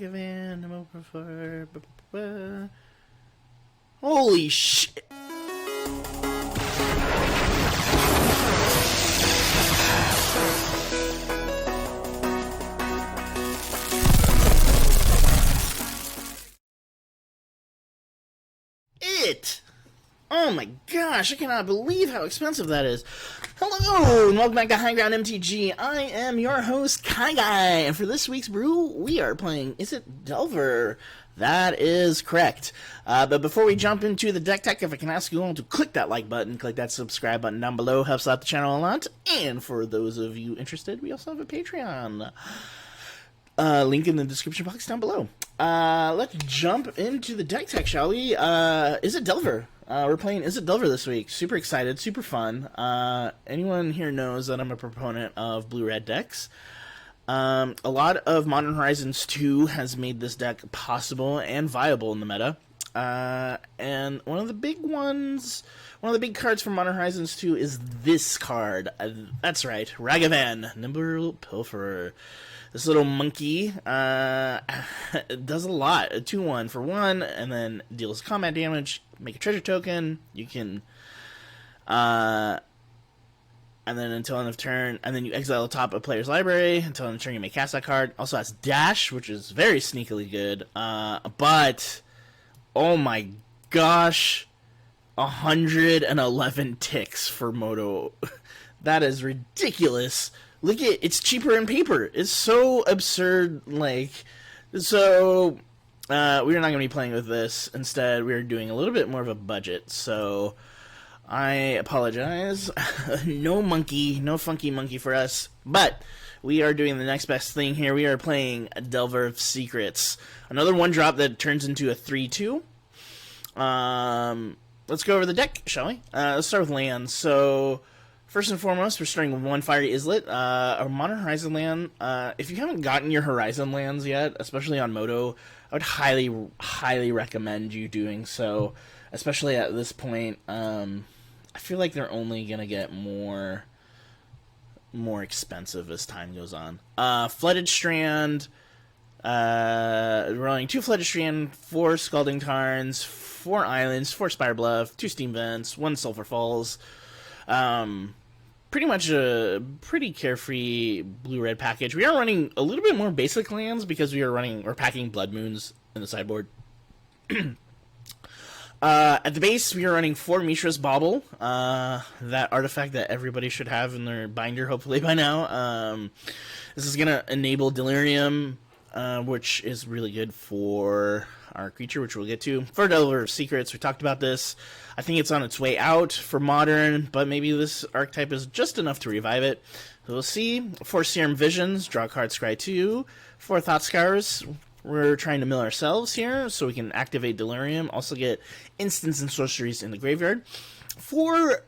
Given I'm open for. Holy shit! Oh my gosh, I cannot believe how expensive that is. Hello, and welcome back to High Ground MTG. I am your host, KyGuy, and for this week's brew, we are playing Izzet Delver. That is correct. But before we jump into the deck tech, if I can ask you all to click that like button, click that subscribe button down below, helps out the channel a lot. And for those of you interested, we also have a Patreon. Link in the description box down below. Let's jump into the deck tech, shall we? Izzet Delver. We're playing Izzet Delver this week. Super excited, super fun. Anyone here knows that I'm a proponent of blue-red decks. A lot of Modern Horizons 2 has made this deck possible and viable in the meta. And one of the big cards from Modern Horizons 2 is this card. That's right, Ragavan, Nimble Pilferer. This little monkey does a lot. A 2/1 for 1, and then deals combat damage, make a treasure token. You can, and then until end of turn, and then you exile the top of a player's library. Until end of turn, you may cast that card. Also has dash, which is very sneakily good. But, oh my gosh, 111 ticks for Moto. That is ridiculous. Look at it's cheaper in paper. It's so absurd. So we're not going to be playing with this. Instead, we're doing a little bit more of a budget. So I apologize. No funky monkey for us. But we are doing the next best thing here. We are playing Delver of Secrets, another 1-drop that turns into a 3/2. Let's go over the deck, shall we? Let's start with lands. So first and foremost, we're starting with 1 Fiery Izzet, a Modern Horizon land. If you haven't gotten your Horizon lands yet, especially on Moto, I would highly recommend you doing so, especially at this point. I feel like they're only going to get more expensive as time goes on. Flooded Strand, we're running 2 Flooded Strand, 4 Scalding Tarns, 4 Islands, 4 Spire Bluff, 2 Steam Vents, 1 Sulphur Falls. Pretty much a pretty carefree blue-red package. We are running a little bit more basic lands because we're packing Blood Moons in the sideboard. At the base, we are running 4 Mishra's Bauble, that artifact that everybody should have in their binder, hopefully by now. This is going to enable Delirium, which is really good for our creature, which we'll get to. For Delver of Secrets, we talked about this. I think it's on its way out for Modern, but maybe this archetype is just enough to revive it. So we'll see. 4 Serum Visions, draw a card, scry 2. 4 Thought Scours. We're trying to mill ourselves here so we can activate Delirium. Also get instants and sorceries in the graveyard. 4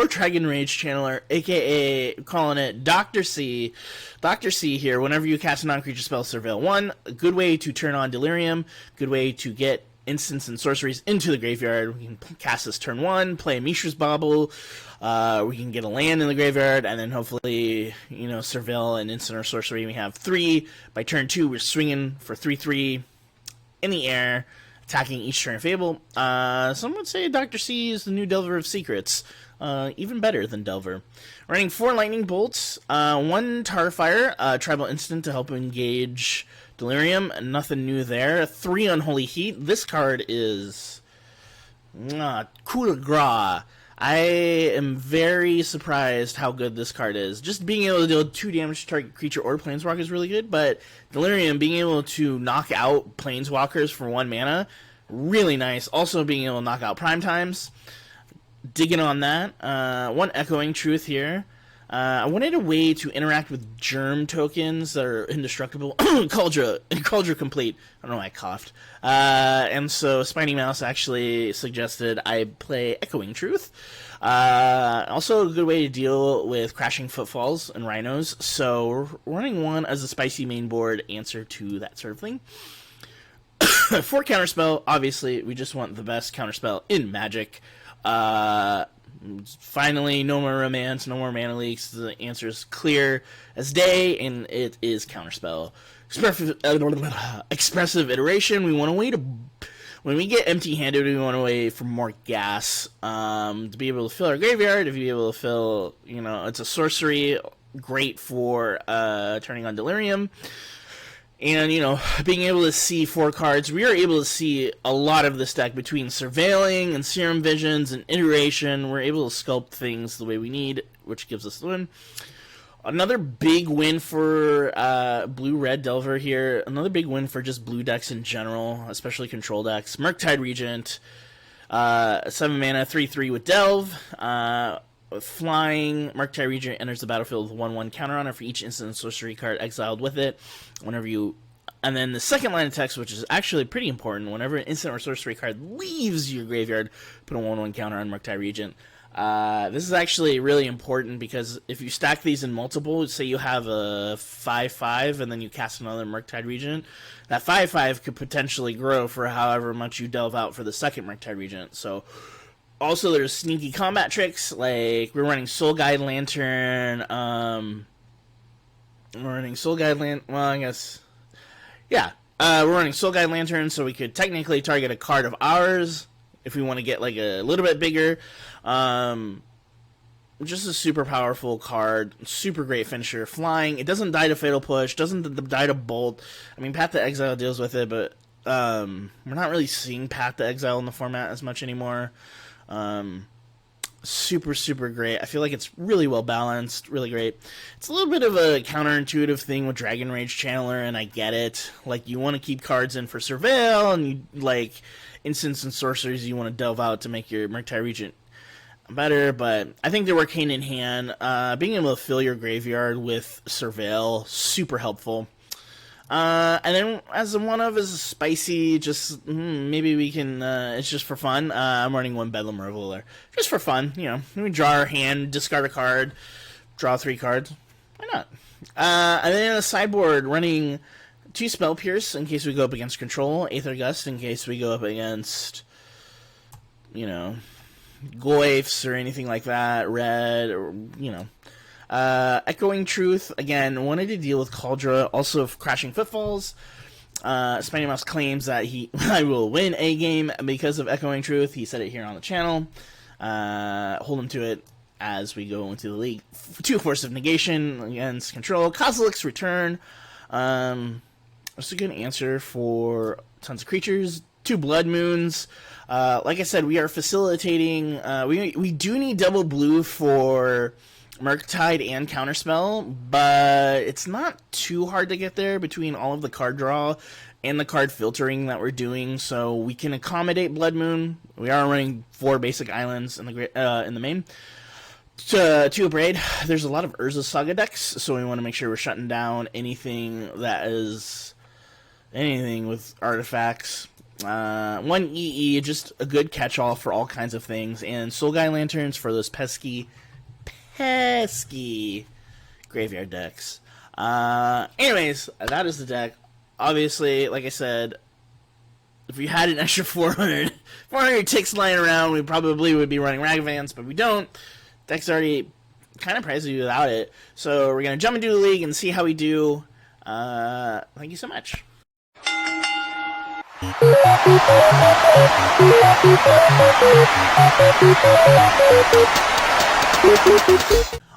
Dragon Rage Channeler, aka calling it Dr. C. Dr. C here, whenever you cast a non-creature spell, surveil 1. A good way to turn on Delirium. Good way to get instants and sorceries into the graveyard. We can cast this turn 1, play a Mishra's Bauble. We can get a land in the graveyard, and then hopefully, surveil an instant or sorcery. We have 3. By turn 2, we're swinging for 3/3 in the air, attacking each turn of Fable. Some would say Dr. C is the new Delver of Secrets. Even better than Delver. Running 4 Lightning Bolts, 1 Tarfire, tribal instant to help engage Delirium. Nothing new there. 3 Unholy Heat. This card is coup de grace. I am very surprised how good this card is. Just being able to deal 2 damage to target creature or planeswalker is really good, but Delirium being able to knock out planeswalkers for 1 mana, really nice. Also being able to knock out prime times. Digging on that. 1 Echoing Truth here. I wanted a way to interact with germ tokens that are indestructible. Cauldra complete. I don't know why I coughed. And so Spiny Mouse actually suggested I play Echoing Truth. Also a good way to deal with Crashing Footfalls and Rhinos. So we're running 1 as a spicy main board answer to that sort of thing. 4 Counterspell. Obviously, we just want the best counterspell in Magic. Finally, no more romance, no more mana leaks. The answer is clear as day, and it is Counterspell. expressive iteration. We want to wait when we get empty-handed, we want to wait for more gas to be able to fill our graveyard, to be able to fill, you know, it's a sorcery, great for turning on Delirium. And, you know, being able to see 4 cards, we are able to see a lot of this deck between Surveilling and Serum Visions and Iteration. We're able to sculpt things the way we need, which gives us the win. Another big win for Blue-Red Delver here. Another big win for just blue decks in general, especially control decks. Murktide Regent, 7 mana, 3/3 with Delve. Flying, Murktide Regent enters the battlefield with 1/1 counter on it for each instant and sorcery card exiled with it. Whenever you, and then the second line of text, which is actually pretty important, whenever an instant or sorcery card leaves your graveyard, put a 1/1 counter on Murktide Regent. This is actually really important because if you stack these in multiple, say you have a 5/5 and then you cast another Murktide Regent, that 5/5 could potentially grow for however much you delve out for the second Murktide Regent. So. Also, there's sneaky combat tricks, like we're running Soul Guide Lantern, we're running Soul Guide Lantern, well, I guess, yeah, we're running Soul Guide Lantern, so we could technically target a card of ours, if we want to get, like, a little bit bigger. Just a super powerful card, super great finisher, flying, it doesn't die to Fatal Push, doesn't die to Bolt, I mean, Path to Exile deals with it, but, we're not really seeing Path to Exile in the format as much anymore. Super great. I feel like it's really well balanced, really great. It's a little bit of a counterintuitive thing with Dragon Rage Channeler, and I get it. Like, you want to keep cards in for Surveil, and you, like, instants and sorceries you want to delve out to make your Murktide Regent better, but I think they work hand in hand. Being able to fill your graveyard with Surveil, super helpful. And then as a one-of is spicy, just maybe we can, it's just for fun. I'm running 1 Bedlam Reveler. Just for fun, you know. We draw our hand, discard a card, draw 3 cards. Why not? And then in the sideboard, running 2 Spell Pierce in case we go up against Control, Aether Gust in case we go up against, you know, Goyfs or anything like that, red, or, you know. Echoing Truth, again, wanted to deal with Cauldra, also Crashing Footfalls. Spiny Mouse claims that I will win a game because of Echoing Truth. He said it here on the channel. Hold him to it as we go into the league. 2 Force of Negation against Control. Kozilek's Return. That's a good answer for tons of creatures. 2 Blood Moons. Like I said, we are facilitating. We do need double blue for Murktide and Counterspell, but it's not too hard to get there between all of the card draw and the card filtering that we're doing, so we can accommodate Blood Moon. We are running 4 basic islands in the main. To Braid, there's a lot of Urza Saga decks, so we want to make sure we're shutting down anything with artifacts. 1 EE, just a good catch-all for all kinds of things, and Soul Guide Lanterns for those pesky graveyard decks. Anyways, that is the deck. Obviously, like I said, if we had an extra 400 ticks lying around, we probably would be running Ragavans, but we don't. Deck's already kind of pricey without it. So we're going to jump into the league and see how we do. Thank you so much.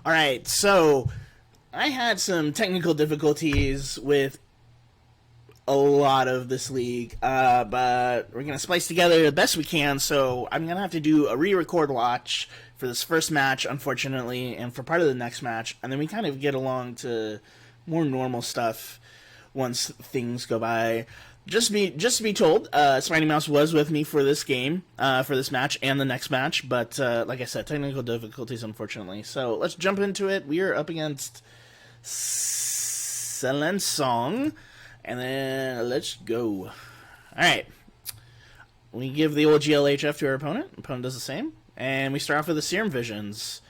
Alright, so I had some technical difficulties with a lot of this league, but we're going to splice together the best we can, so I'm going to have to do a re-record watch for this first match, unfortunately, and for part of the next match, and then we kind of get along to more normal stuff once things go by. Just to be told, Spiny Mouse was with me for this game, for this match and the next match, but like I said, technical difficulties, unfortunately. So let's jump into it. We are up against Selensong, and then let's go. All right, we give the old GLHF to our opponent. Opponent does the same, and we start off with the Serum Visions.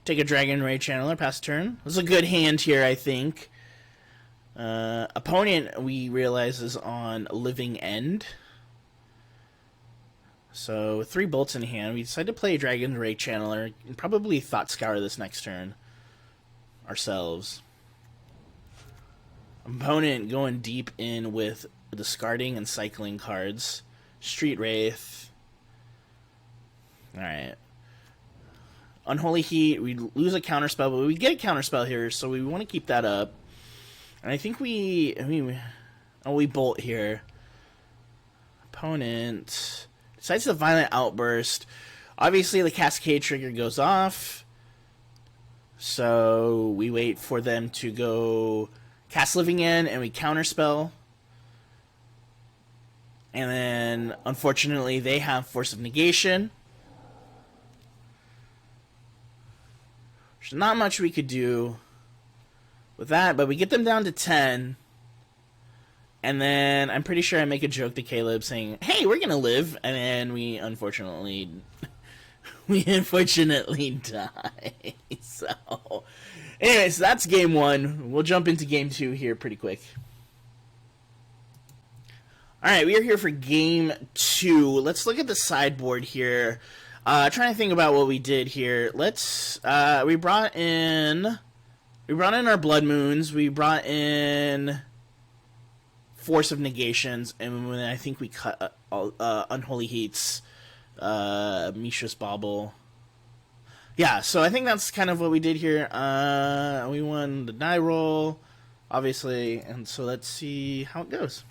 Take a Dragon Ray Channeler, pass turn. This is a good hand here, I think. Opponent, we realize, is on Living End. So, with 3 bolts in hand, we decide to play Dragon Ray Channeler and probably Thought Scour this next turn ourselves. Opponent going deep in with discarding and cycling cards. Street Wraith. Alright. Unholy Heat. We lose a counterspell, but we get a counterspell here, so we want to keep that up. And I think we bolt here. Opponent decides the Violent Outburst. Obviously, the Cascade trigger goes off. So we wait for them to go cast Living End, and we counterspell. And then, unfortunately, they have Force of Negation. There's not much we could do with that, but we get them down to 10. And then I'm pretty sure I make a joke to Caleb saying, hey, we're going to live. And then we unfortunately die. So, anyways, that's game 1. We'll jump into game 2 here pretty quick. Alright, we are here for game 2. Let's look at the sideboard here. Trying to think about what we did here. Let's, we brought in our Blood Moons. We brought in Force of Negations, and I think we cut Unholy Heats, Mishra's Bauble. Yeah, so I think that's kind of what we did here. We won the die roll, obviously, and so let's see how it goes.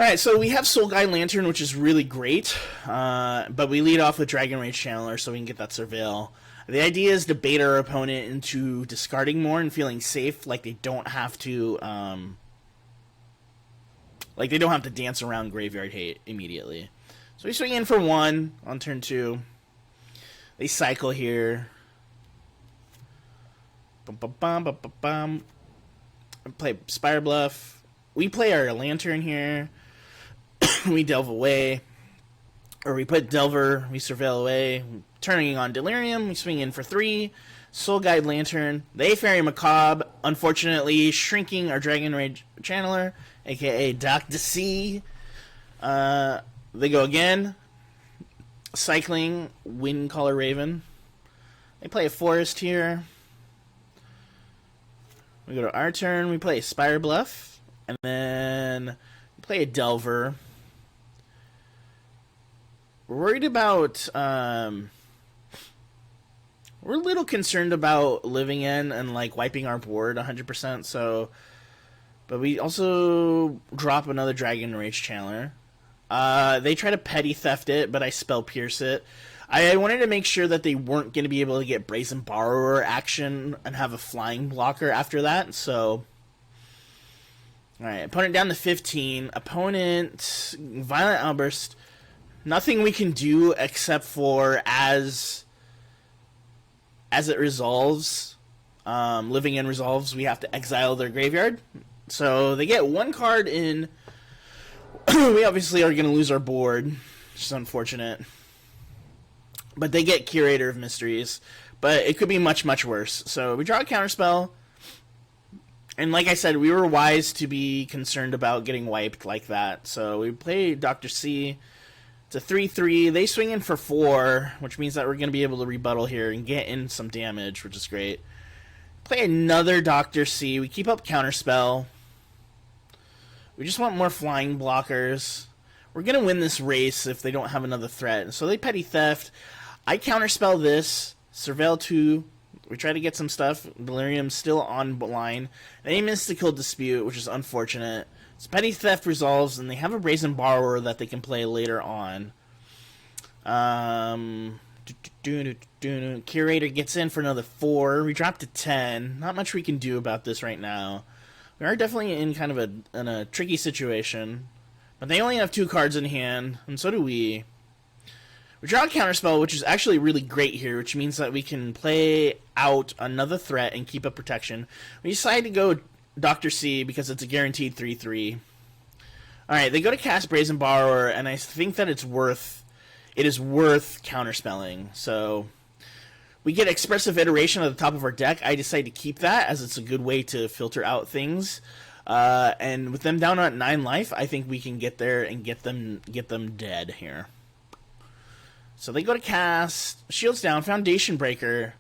Alright, so we have Soul Guide Lantern, which is really great, but we lead off with Dragon Rage Channeler so we can get that Surveil. The idea is to bait our opponent into discarding more and feeling safe, like they don't have to, dance around Graveyard Hate immediately. So we swing in for 1 on turn 2. They cycle here. Play Spire Bluff. We play our Lantern here. We delve away. Or we put Delver, we Surveil away. Turning on Delirium, we swing in for 3. Soul Guide Lantern. They Fairy Macabre, unfortunately shrinking our Dragon Rage Channeler, aka Dr. C. They go again. Cycling, Windcaller Raven. They play a Forest here. We go to our turn, we play a Spire Bluff. And then we play a Delver. We're worried about, we're a little concerned about Living In and, like, wiping our board 100%, so, but we also drop another Dragon Rage Channeler. They try to Petty Theft it, but I Spell Pierce it. I wanted to make sure that they weren't going to be able to get Brazen Borrower action and have a flying blocker after that, so, alright, opponent down to 15, opponent, Violent Outburst. Nothing we can do except for as it resolves, Living In resolves, we have to exile their graveyard. So they get 1 card in. We obviously are going to lose our board, which is unfortunate. But they get Curator of Mysteries. But it could be much, much worse. So we draw a counterspell. And like I said, we were wise to be concerned about getting wiped like that. So we play Dr. C. It's a 3/3. They swing in for 4, which means that we're going to be able to rebuttal here and get in some damage, which is great. Play another Dr. C. We keep up Counterspell. We just want more flying blockers. We're going to win this race if they don't have another threat. So they Petty Theft. I Counterspell this. Surveil 2. We try to get some stuff. Delirium's still on line. They Mystical Dispute, which is unfortunate. So Petty Theft resolves, and they have a Brazen Borrower that they can play later on. Curator gets in for another 4. We drop to 10. Not much we can do about this right now. We are definitely in kind of a tricky situation. But they only have 2 cards in hand, and so do we. We draw a Counterspell, which is actually really great here, which means that we can play out another threat and keep up protection. We decide to go Dr. C because it's a guaranteed 3/3. Alright, they go to cast Brazen Borrower, and I think that it is worth counterspelling. So we get Expressive Iteration at the top of our deck. I decide to keep that as it's a good way to filter out things. And with them down at 9 life, I think we can get there and get them dead here. So they go to cast, Shields down, Foundation Breaker.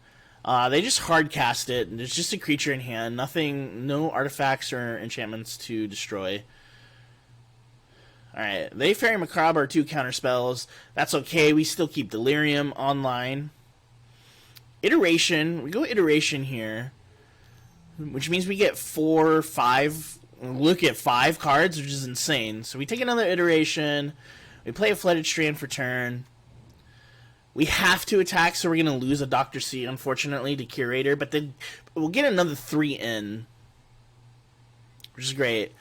They just hard cast it, and there's just a creature in hand. Nothing, no artifacts or enchantments to destroy. Alright, they Fairy Macabre are 2 counter spells. That's okay, we still keep Delirium online. Iteration, we go Iteration here, which means we get 4, 5, look at 5 cards, which is insane. So we take another Iteration, we play a Flooded Strand for turn. We have to attack, so we're going to lose a Dr. C, unfortunately, to Curator, but then we'll get another 3 in, which is great.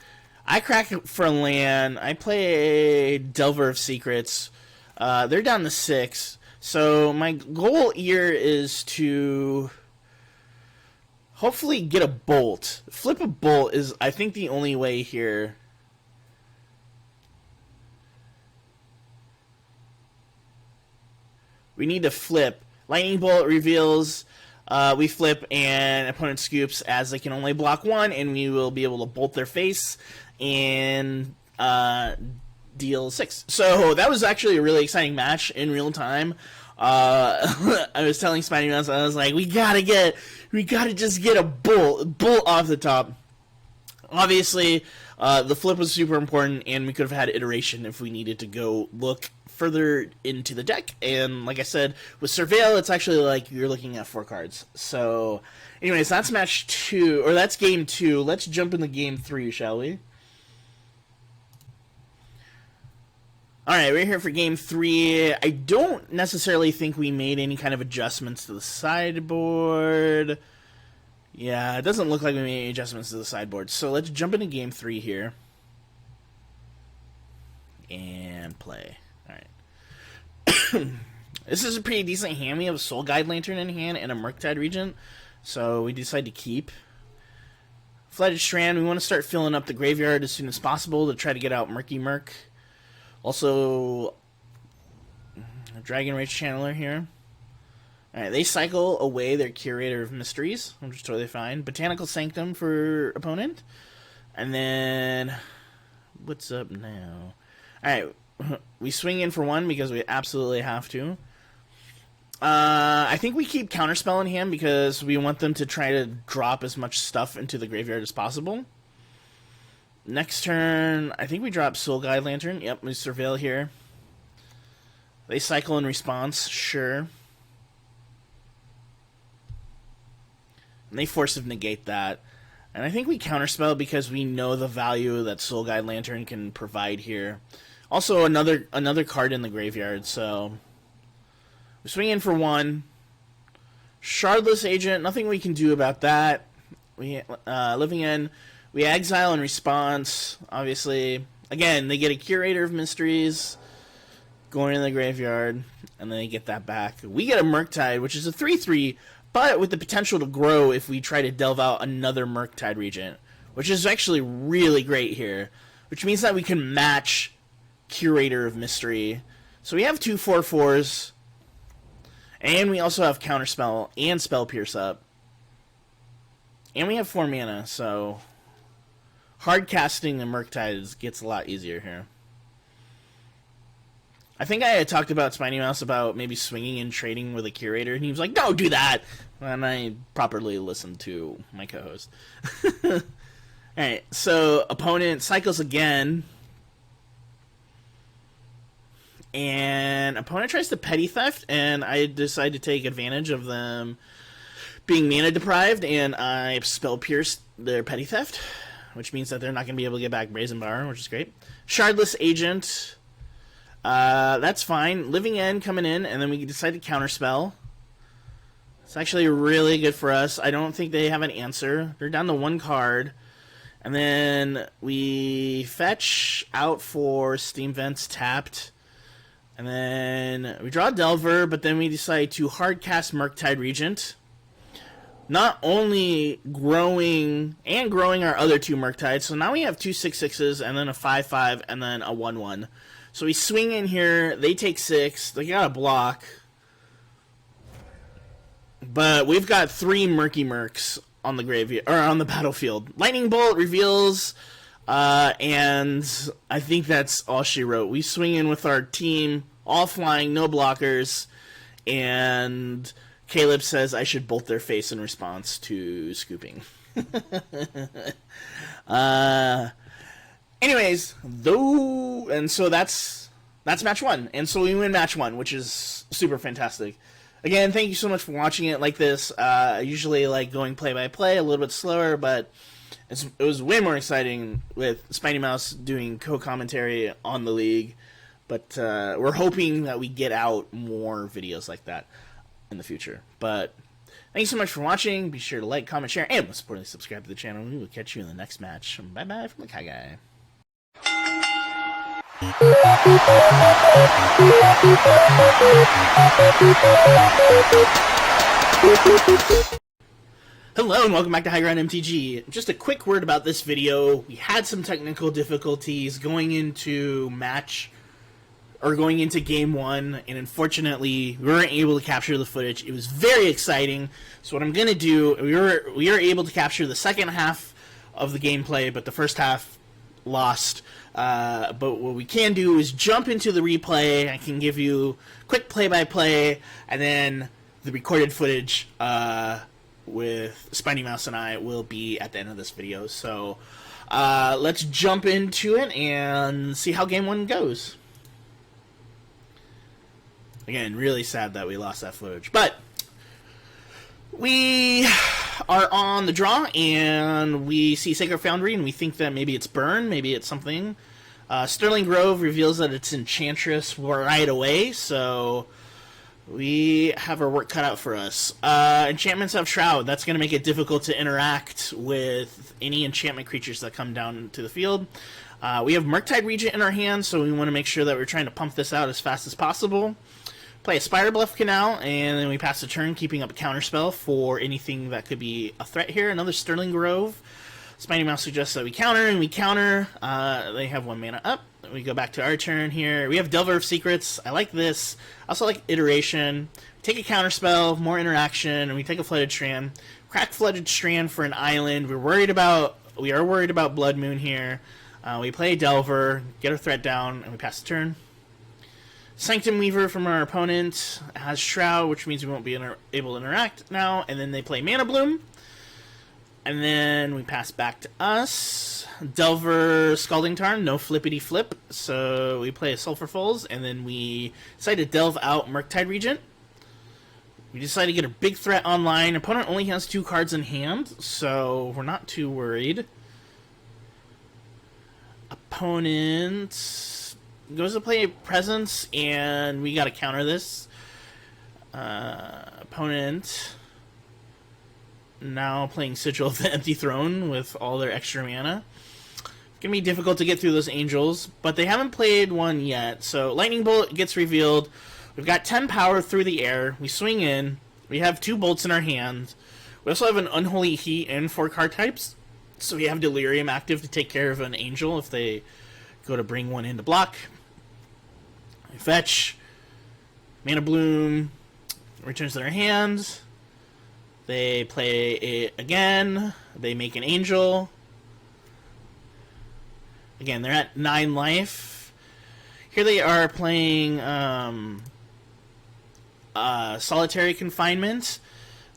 I crack for a land. I play Delver of Secrets. They're down to 6. So my goal here is to hopefully get a Bolt. Flip a Bolt is, I think, the only way here. We need to flip. Lightning Bolt reveals. We flip and opponent scoops as they can only block 1, and we will be able to bolt their face and deal 6. So that was actually a really exciting match in real time. I was telling Spiny Mouse, I was like, we gotta just get a bolt off the top. Obviously, the flip was super important, and we could have had iteration if we needed to go look further into the deck. And like I said, with Surveil, it's actually like you're looking at 4 cards. So, anyways, that's match 2, or that's game 2. Let's jump into game 3, shall we? Alright, we're here for game 3. I don't necessarily think we made any kind of adjustments to the sideboard. Yeah, it doesn't look like we made any adjustments to the sideboard. So let's jump into game 3 here. And play. Alright. This is a pretty decent hand. We have a Soul Guide Lantern in hand and a Murktide Regent. So we decide to keep. Flooded Strand, we want to start filling up the graveyard as soon as possible to try to get out Murky Murk. Also, a Dragon Rage Channeler here. Alright, they cycle away their Curator of Mysteries, which is totally fine. Botanical Sanctum for opponent. And then, what's up now? Alright, we swing in for 1 because we absolutely have to. I think we keep Counterspell in hand because we want them to try to drop as much stuff into the graveyard as possible. Next turn, I think we drop Soul Guide Lantern. Yep, we Surveil here. They cycle in response, sure. And they Force of Negate that. And I think we Counterspell because we know the value that Soul Guide Lantern can provide here. Also, another card in the graveyard, so... We swing in for 1. Shardless Agent, nothing we can do about that. We Living End... We exile in response, obviously. Again, they get a Curator of Mysteries going in the graveyard, and then they get that back. We get a Murktide, which is a 3/3, but with the potential to grow if we try to delve out another Murktide Regent, which is actually really great here, which means that we can match Curator of Mystery. So we have 2 4/4s, and we also have Counterspell and Spell Pierce up. And we have 4 mana, so... Hard casting the Murktide gets a lot easier here. I think I had talked about Spiny Mouse about maybe swinging and trading with a Curator, and he was like, "Don't do that!" And I properly listened to my co-host. Alright, so opponent cycles again. And opponent tries to Petty Theft, and I decide to take advantage of them being mana deprived, and I Spell Pierce their Petty Theft, which means that they're not going to be able to get back Brazen Bar, which is great. Shardless Agent, that's fine. Living End coming in, and then we decide to Counterspell. It's actually really good for us. I don't think they have an answer. They're down to 1 card. And then we fetch out for Steam Vents tapped. And then we draw Delver, but then we decide to hard cast Murktide Regent. Not only growing our other 2 Murktides, so now we have 2 6/6s and then a 5/5 and then a 1/1. So we swing in here, they take 6, they got a block. But we've got 3 Murky Murks on the graveyard or on the battlefield. Lightning Bolt reveals, and I think that's all she wrote. We swing in with our team, all flying, no blockers, and Caleb says I should bolt their face in response to scooping. Anyways, and so that's match 1. And so we win match 1, which is super fantastic. Again, thank you so much for watching it like this. I usually like going play-by-play, a little bit slower, but it was way more exciting with Spiny Mouse doing co-commentary on the league. But we're hoping that we get out more videos like that in the future. But thank you so much for watching. Be sure to like, comment, share, and most importantly, subscribe to the channel. We will catch you in the next match. Bye-bye from the KyGuy. Hello and welcome back to High Ground MTG. Just a quick word about this video. We had some technical difficulties going into game 1, and unfortunately we weren't able to capture the footage. It was very exciting. So what I'm gonna do, we were able to capture the second half of the gameplay, but the first half lost. But what we can do is jump into the replay. I can give you quick play-by-play, and then the recorded footage with Spiny Mouse and I will be at the end of this video. So let's jump into it and see how game 1 goes. Again, really sad that we lost that footage, but we are on the draw, and we see Sacred Foundry, and we think that maybe it's Burn, maybe it's something. Sterling Grove reveals that it's Enchantress right away, so we have our work cut out for us. Enchantments of Shroud, that's going to make it difficult to interact with any enchantment creatures that come down to the field. We have Murktide Regent in our hands, so we want to make sure that we're trying to pump this out as fast as possible. Play a Spider Bluff Canal, and then we pass the turn, keeping up a counterspell for anything that could be a threat here. Another Sterling Grove. Spiny Mouse suggests that we counter, and we counter. They have 1 mana up. We go back to our turn here. We have Delver of Secrets. I like this. I also like Iteration. Take a counterspell, more interaction, and we take a Flooded Strand. Crack Flooded Strand for an island. We are worried about Blood Moon here. We play Delver, get our threat down, and we pass the turn. Sanctum Weaver from our opponent has Shroud, which means we won't be able to interact now. And then they play Mana Bloom. And then we pass back to us. Delver Scalding Tarn, no flippity flip. So we play a Sulphur Falls, and then we decide to delve out Murktide Regent. We decide to get a big threat online. Opponent only has 2 cards in hand, so we're not too worried. Opponent goes to play Presence, and we got to counter this. Opponent now playing Sigil of the Empty Throne with all their extra mana. It's going to be difficult to get through those Angels, but they haven't played one yet. So Lightning Bolt gets revealed. We've got 10 power through the air. We swing in. We have 2 bolts in our hand. We also have an Unholy Heat and 4 card types. So we have Delirium active to take care of an Angel if they go to bring one in to block. Fetch, Mana Bloom, returns to their hand. They play it again. They make an Angel. Again, they're at 9 life. Here they are playing Solitary Confinement.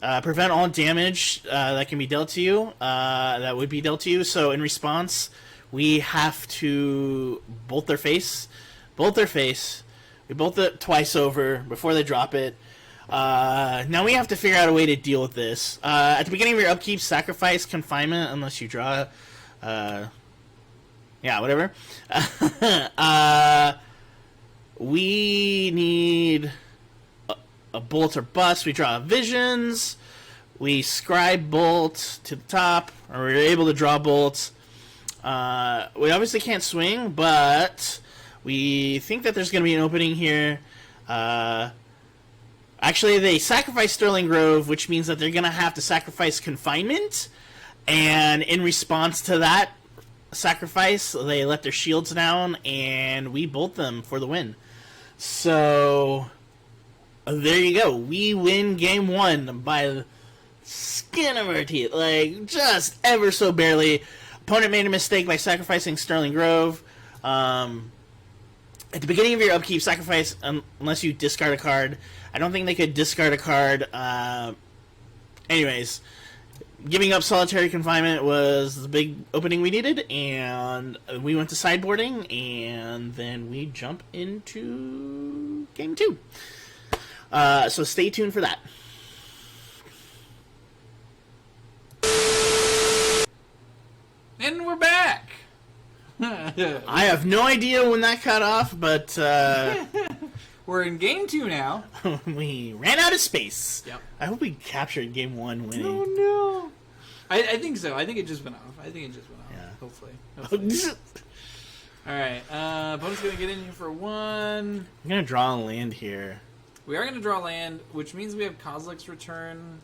Prevent all damage that can be dealt to you. That would be dealt to you. So in response, we have to bolt their face. Bolt their face. We bolt it twice over before they drop it. Now we have to figure out a way to deal with this. At the beginning of your upkeep, sacrifice Confinement unless you draw. Yeah, whatever. We need a bolt or bust. We draw Visions. We scribe bolt to the top, or we're able to draw bolts. We obviously can't swing, but we think that there's going to be an opening here. Actually, they sacrifice Sterling Grove, which means that they're going to have to sacrifice Confinement. And in response to that sacrifice, they let their shields down, and we bolt them for the win. So there you go. We win game 1 by the skin of our teeth. Like, just ever so barely. Opponent made a mistake by sacrificing Sterling Grove. at the beginning of your upkeep, sacrifice unless you discard a card. I don't think they could discard a card. Anyways, giving up solitary confinement was the big opening we needed, and we went to sideboarding, and then we jump into game 2. So stay tuned for that. And we're back. I have no idea when that cut off, but we're in game 2 now. we ran out of space. Yep. I hope we captured game 1 winning. Oh no. I think so. I think it just went off. Yeah. Hopefully. Alright, opponent's gonna get in here for 1. I'm gonna draw a land here. We are gonna draw land, which means we have Kozilek's Return.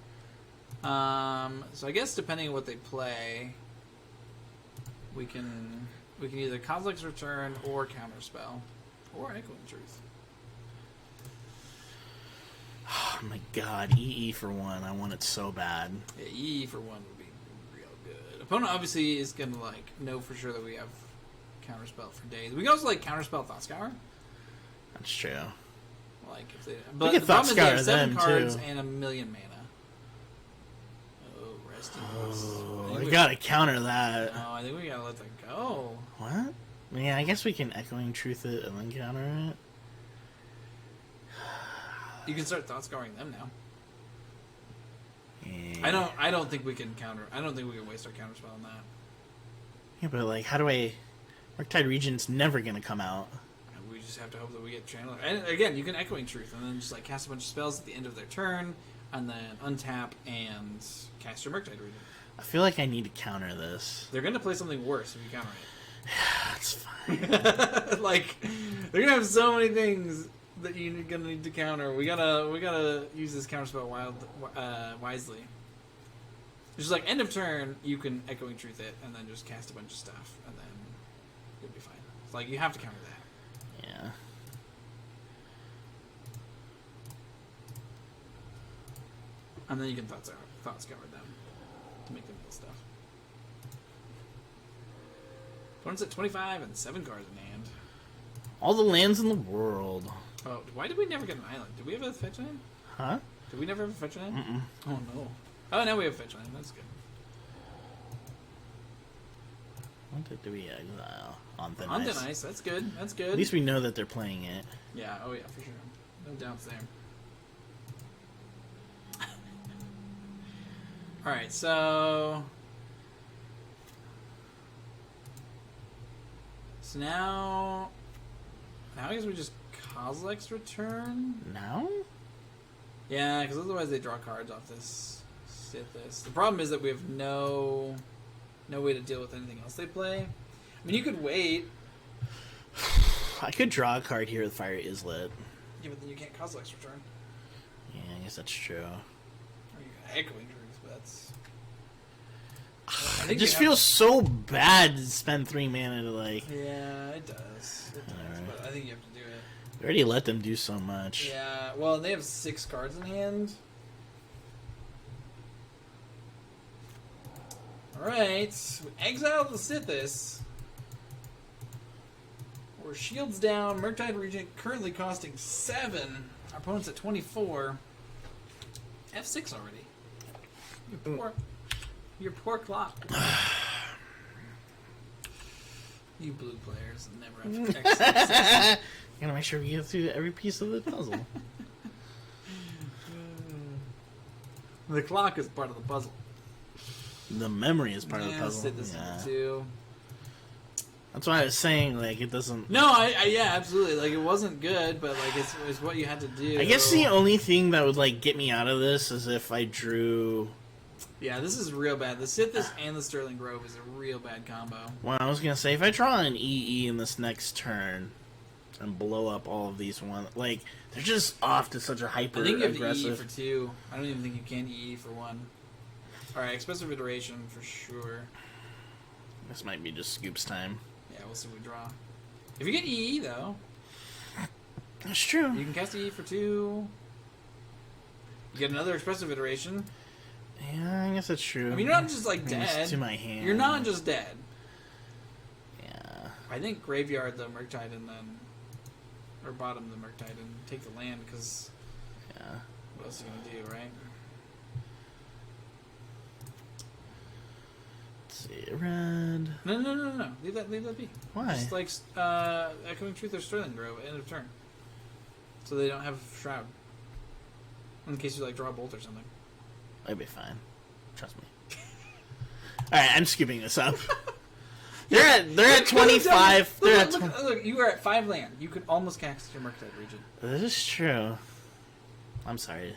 So I guess depending on what they play, we can either Kozilek's Return or Counterspell. Or Echoing Truth. Oh my god, EE for 1. I want it so bad. Yeah, EE for 1 would be real good. Opponent obviously is gonna know for sure that we have Counterspell for days. We can also Counterspell Thoughtscour. That's true. If they, but the the problem is they have Thoughtscour 7 them, cards too. and 1,000,000 mana. Oh, rest in peace. Oh, we gotta counter that. No, I think we gotta let that go. What? Yeah, I guess we can Echoing Truth it and then counter it. You can start Thoughtscouring them now. Yeah. I don't think we can counter. I don't think we can waste our counterspell on that. Yeah, but how do I... Murktide Regent's never gonna come out. We just have to hope that we get Channeler. And again, you can Echoing Truth and then just cast a bunch of spells at the end of their turn, and then untap and cast your Murktide Regent. I feel like I need to counter this. They're gonna play something worse if you counter That's fine. it. They're gonna have so many things that you're gonna need to counter. We gotta use this counterspell wisely. Just end of turn, you can Echoing Truth it, and then just cast a bunch of stuff, and then you'll be fine. It's you have to counter that. Yeah. And then you can Thoughtscour them to make them kill stuff. Opponent's at 25 and 7 cards in hand. All the lands in the world. Oh, why did we never get an island? Did we have a fetch land? Huh? Did we never have a fetch land? Mm-mm. Oh no. Oh, now we have a fetch land. That's good. What did we exile? On Thin On Ice. Thin Ice. That's good. That's good. At least we know that they're playing it. Yeah. Oh yeah, for sure. No doubts there. All right. So now I guess we just Kozilek's Return. Now? Yeah, because otherwise they draw cards off this. The problem is that we have no way to deal with anything else they play. I mean, you could wait. I could draw a card here with Fire Izzet. Yeah, but then you can't Kozilek's Return. Yeah, I guess that's true. Or you can Echoing Truth, but that's... It just feels so bad to spend 3 mana to Yeah, it does. Alright. But I think you have to do it. We already let them do so much. Yeah, well, they have 6 cards in hand. Alright, we exile the Sithis. We're shields down, Murktide Regent currently costing 7. Our opponent's at 24. F6 already. Your poor clock. You blue players never have X6. Gotta make sure we get through every piece of the puzzle. The clock is part of the puzzle. The memory is part of the puzzle. This Yeah. too. That's why I was saying, it doesn't... No, yeah, absolutely. It wasn't good, but, it's what you had to do. I guess the only thing that would, get me out of this is if I drew... Yeah, this is real bad. The Sithis and the Sterling Grove is a real bad combo. Well, I was gonna say, if I draw an EE in this next turn and blow up all of these they're just off to such a hyper I think you have aggressive... to EE for 2. I don't even think you can EE for 1. Alright, Expressive Iteration for sure. This might be just Scoops time. Yeah, we'll see what we draw. If you get EE, though... That's true. You can cast EE for 2. You get another Expressive Iteration. Yeah, I guess that's true. I mean, you're not just, dead. To my hand. You're not just dead. Yeah. I think Graveyard the Murktide and then or bottom the Murktide and take the land, because Yeah. what else are you going to do, right? Let's see. Red. No. Leave that be. Why? Just like Echoing Truth or Sterling Grove at end of turn. So they don't have Shroud. In case you like draw a bolt or something. It'll be fine. Trust me. Alright, I'm skipping this up. They're at 25. Look, you are at 5 land. You could almost cast your Murktide region. This is true. I'm sorry.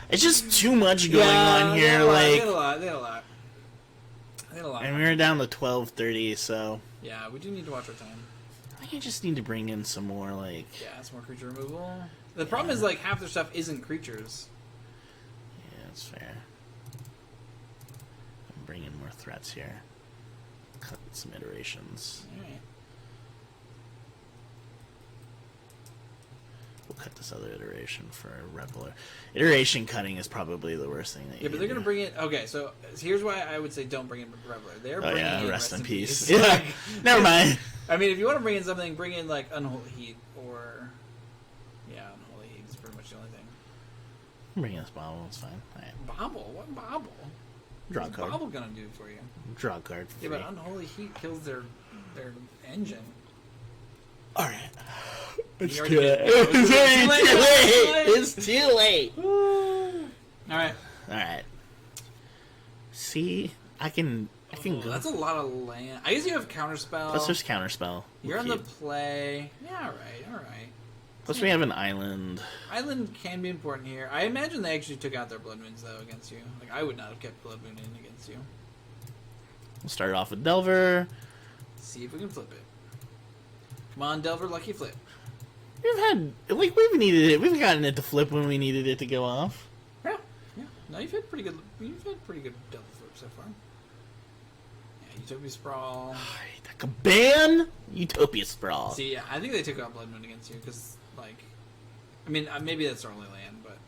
It's just too much going on here. They had a lot. And we were down to 12:30, so Yeah, we do need to watch our time. I think I just need to bring in some more Yeah, some more creature removal. The problem is like half their stuff isn't creatures. Yeah, that's fair. I'm bringing more threats here. Cut some iterations. Alright. We'll cut this other iteration for a Reveler. Iteration cutting is probably the worst thing that you Yeah, but they're can going to do. bring in... Okay, so here's why I would say don't bring in Reveler. They're Oh bringing yeah, in rest in peace. Like, Yeah, never mind. I mean, if you want to bring in something, bring in like Unholy Heat or... Yeah, Unholy Heat is pretty much the only thing. I'm bringing this bottle, it's fine. Alright. Bobble? What Bobble? Draw a What's card. Bobble going to do for you? Draw a card for Yeah, free. but Unholy Heat kills their engine. Alright. It's You too already late. did. It's too late. Alright. Alright. See? I can go. That's a lot of land. I guess you have Counterspell. Plus there's Counterspell. You're on the play. Yeah, alright. Plus we have an island. Island can be important here. I imagine they actually took out their Blood Moons, though, against you. Like, I would not have kept Blood Moon in against you. We'll start off with Delver. See if we can flip it. Come on, Delver, lucky flip. We've needed it. We've gotten it to flip when we needed it to go off. Yeah. No, you've had pretty good Delver flip so far. Yeah, Utopia Sprawl. Like a ban? Utopia Sprawl. See, yeah, I think they took out Blood Moon against you, because, like... I mean, maybe that's their only land, but...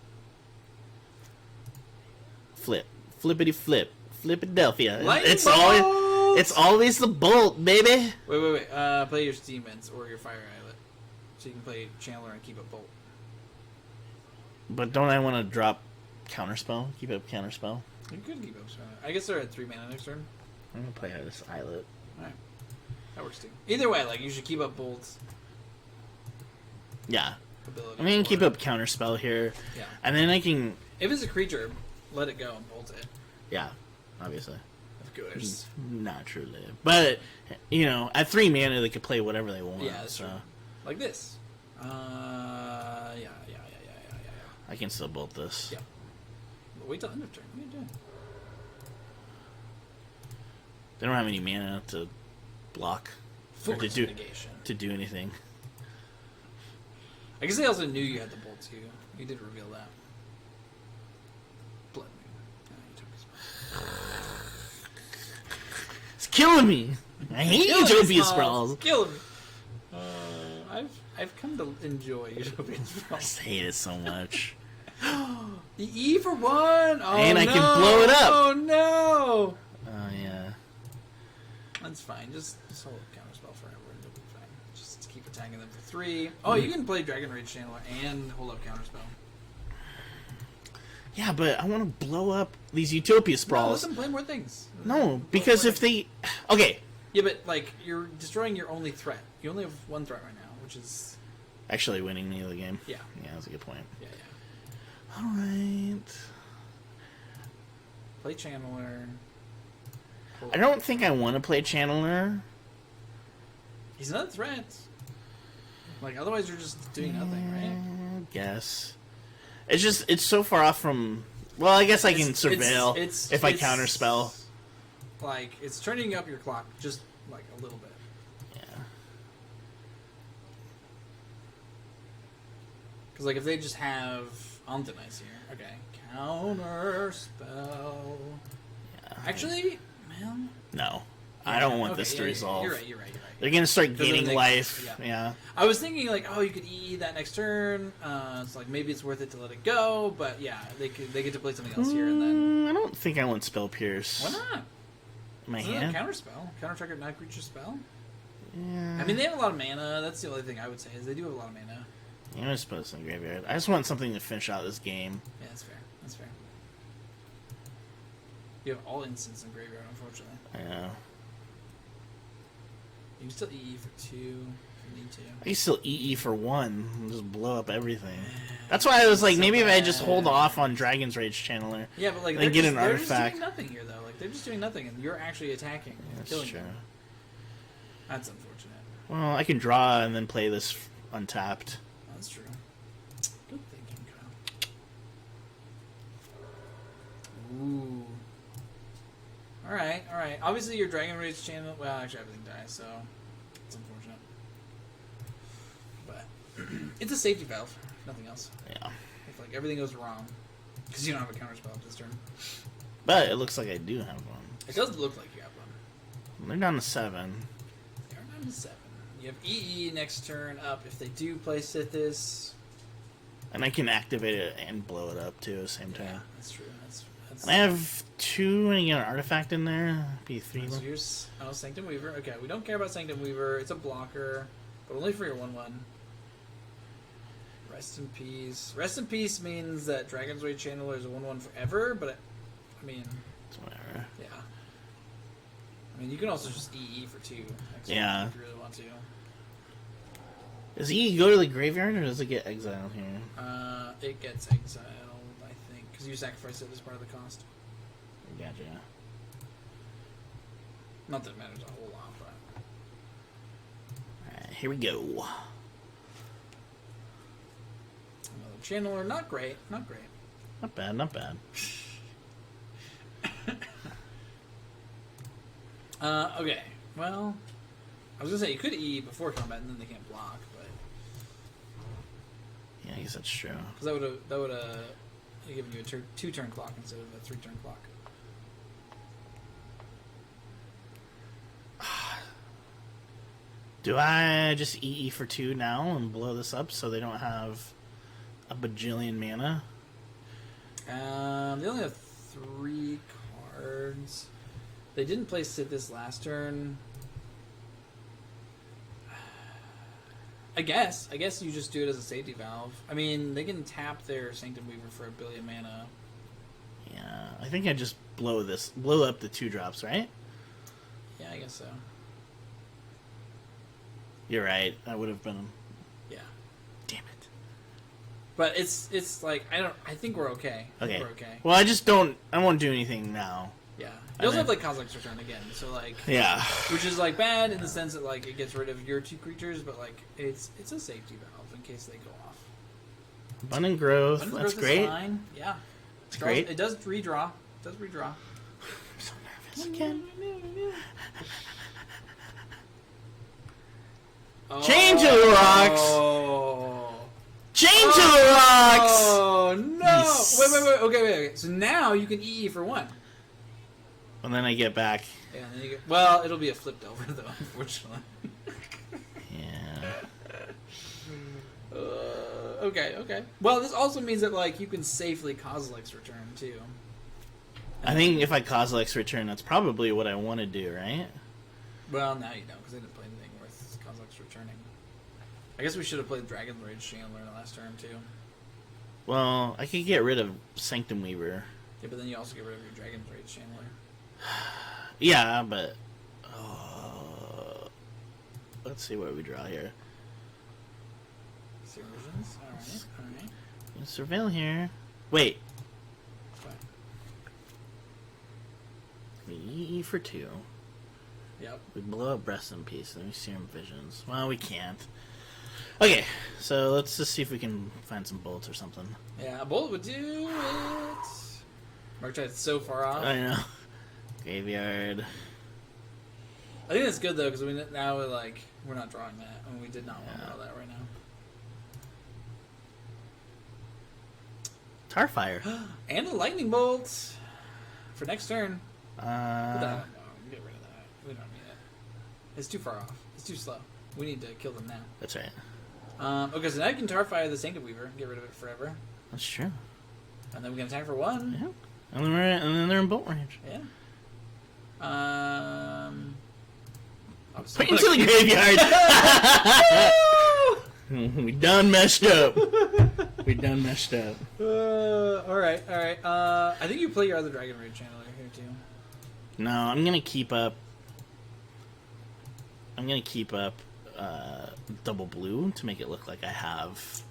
Flip. Flippity flip. Flipadelphia. Lightning It's bolts! always the bolt, baby. Wait. Play your Steam Vents or your Fire Islet. So you can play Channeler and keep a bolt. But don't I want to drop Counterspell? Keep up Counterspell? You could keep up Channeler. I guess they're at 3 mana next turn. I'm going to play this Islet. Alright. That works too. Either way, like, you should keep up bolts. Yeah. Ability. I'm going to keep up Counterspell here. Yeah. And then I can... If it's a creature, let it go and bolt it. Yeah, obviously. Of course. Naturally. But, at 3 mana, they could play whatever they want. Yeah, that's so true. Like this. Yeah. I can still bolt this. Yeah. But wait till end of turn. What are you doing? They don't have any mana to block or Force to negation. do anything. I guess they also knew you had the bolt too. You did reveal that. Blood Moon. Yeah, It's killing me. I hate Utopia Sprawls. Killing me. I've come to enjoy Utopia I Sprawls. just hate it so much. The E for 1. Oh, And I no. can blow it up. Oh no. Oh yeah. That's fine. Just hold Counterspell forever and you'll be fine. Just keep attacking them for 3. Oh, you can play Dragon Rage Channeler and hold up Counterspell. Yeah, but I want to blow up these Utopia No, let Sprawls. them play more things. No, because if they... Okay. Yeah, but, like, you're destroying your only threat. You only have 1 threat right now, which is... Actually winning me the game. Yeah. Yeah, that's a good point. Yeah. Alright. Play Channeler. I don't think I want to play Channeler. He's not a threat. Like, otherwise you're just doing nothing, right? Guess. It's so far off from... Well, I guess I can surveil if I counterspell. Like, it's turning up your clock just, like, a little bit. Yeah. Because, like, if they just have Omtanice here. Okay. Counterspell. Yeah. Actually, man. No. I don't want this to yeah, resolve. You're right. They're going to start Because gaining then they- life. yeah. Yeah. I was thinking, like, oh, you could EE that next turn. It's like, maybe it's worth it to let it go. But, yeah, they get to play something else here and then. I don't think I want Spell Pierce. Why not? In my Isn't hand? that Counterspell? Counter-target non-creature spell? Yeah. I mean, they have a lot of mana. That's the only thing I would say is they do have a lot of mana. I'm gonna put this in the graveyard. I just want something to finish out this game. Yeah, that's fair. That's fair. You have all instants in graveyard, unfortunately. I know. You can still EE for 2 if you need to. I can still EE for 1 and just blow up everything. That's why I was like, maybe if I just hold off on Dragon's Rage Channeler. Yeah, but like then get an they're artifact. just doing nothing here though. Like they're just doing nothing, and you're actually attacking, and killing true. them. That's unfortunate. Well, I can draw and then play this untapped. That's true. Good thinking, Kyle. Ooh. All right, all right. Obviously, your Dragon Rage channel. Well, actually, everything dies, so it's unfortunate. But it's a safety valve. If nothing else. Yeah. If like everything goes wrong, because you don't have a counterspell this turn. But it looks like I do have one. It does look like you have one. They're down to 7. They are down to 7. You have EE next turn up if they do play Sithis. And I can activate it and blow it up too at the same time. Yeah, that's true. That's And I have 2 and you get an artifact in there. Be 3. So here's Sanctum Weaver. Okay, we don't care about Sanctum Weaver. It's a blocker, but only for your 1/1. Rest in peace. Rest in peace means that Dragon's Rage Channeler is a 1/1 forever, but I mean, It's whatever. yeah. I mean, you can also just EE for 2. Yeah. If you really want to. Does E go to the graveyard or does it get exiled here? It gets exiled, I think, because you sacrifice it as part of the cost. Gotcha. Not that it matters a whole lot, but. Alright, here we go. Another Channeler, not great, not great. Not bad, not bad. Okay, well, I was gonna say you could EE before combat and then they can't block, but Yeah, I guess that's true. because that would given you a 2-turn clock instead of a 3-turn clock. Do I just EE for 2 now and blow this up so they don't have a bajillion mana? They only have 3 cards. They didn't play Sithis last turn. I guess you just do it as a safety valve. I mean, they can tap their Sanctum Weaver for 1 billion mana. Yeah, I think I just blow up the 2 drops, right? Yeah, I guess so. You're right. That would have been. Yeah. Damn it. But it's like I think we're okay. I think Okay. we're okay. Well, I won't do anything now. Yeah. You also have like Kozilek's Return again, so like Yeah. which is like bad in the sense that like it gets rid of your 2 creatures, but like it's a safety valve in case they go off. Abundant growth. Abundant That's Growth is great. fine. Yeah. It's great. It does redraw. I'm so nervous again. Change of the rocks. Oh. Change of the rocks. Oh no! Yes. Wait. Okay. So now you can EE for 1. And then I get back. Yeah. And then you get, well, it'll be a flipped over though, unfortunately. Yeah. Okay. Well, this also means that like you can safely Kozilek's Return too. I think if I Kozilek's Return, that's probably what I want to do, right? Well, now you don't because they didn't play anything worth Kozilek's Returning. I guess we should have played Dragon's Rage Chandler in the last turn too. Well, I could get rid of Sanctum Weaver. Yeah, but then you also get rid of your Dragon's Rage Chandler. Yeah, but let's see what we draw here. Serum Visions. All right. Surveil here. Wait. Fine. We EE for 2. Yep. We blow up Rest in Peace. Then we Serum Visions. Well, we can't. Okay, so let's just see if we can find some bolts or something. Yeah, a bolt would do it. Marktide's so far off. I know. Graveyard. I think that's good though because now we're not drawing that, and we did not want to draw that right now. Tarfire. And a lightning bolt for next turn. No, get rid of that. We don't need it. It's too far off. It's too slow. We need to kill them now. That's right. Okay, so now you can Tarfire the Sanctum Weaver and get rid of it forever. That's true. And then we can attack for 1. Yeah. And then they're in bolt range. Yeah. Put into the graveyard. We done messed up. We done messed up. All right. I think you play your other Dragon Rage Channeler here too. No, I'm gonna keep up. Double blue to make it look like I have.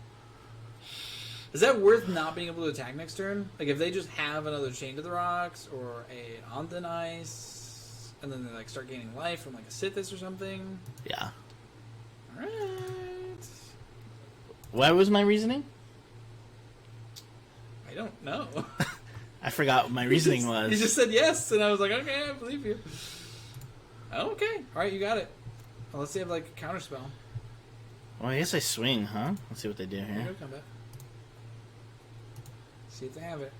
Is that worth not being able to attack next turn? Like if they just have another Chain to the Rocks or a On Thin Ice, and then they like start gaining life from like a Sithis or something. Yeah. All right. What was my reasoning? I don't know. I forgot what my reasoning was. You just said yes, and I was like, okay, I believe you. Okay. All right, you got it. Well, let's see if like a counter spell. Well, I guess I swing, huh? Let's see what they do Here you here. go, combat. See if they have it.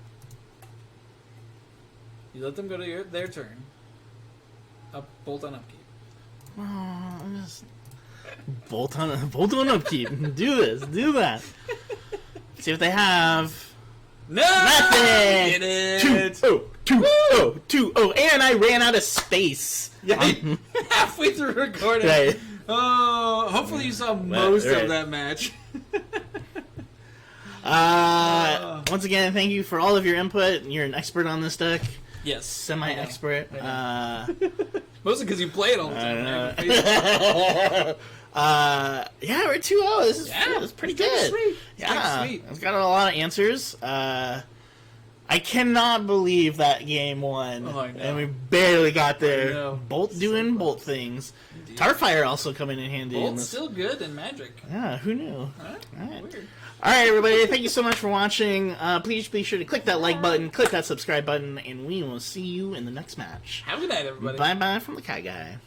You let them go to their turn. Bolt on upkeep. Oh, I'm just bolt on upkeep. Do this, do that. See what they have. No! Nothing! Get it! 2-0, and I ran out of space. Yeah, halfway through recording. Right. Oh, hopefully you saw most right. of that match. Once again, thank you for all of your input. You're an expert on this deck. Yes. Semi-expert. Mostly because you play it all the time. Yeah, we're 2-0. This is pretty good. Sweet. Yeah, Sweet. it's got a lot of answers. I cannot believe that game won, and we barely got there. Bolt doing bolt things. Indeed. Tarfire also coming in handy. Bolt's still good in Magic. Yeah, who knew? All right. Weird. All right, everybody. Thank you so much for watching. Please be sure to click that like button, click that subscribe button, and we will see you in the next match. Have a good night, everybody. Bye-bye from the KyGuy.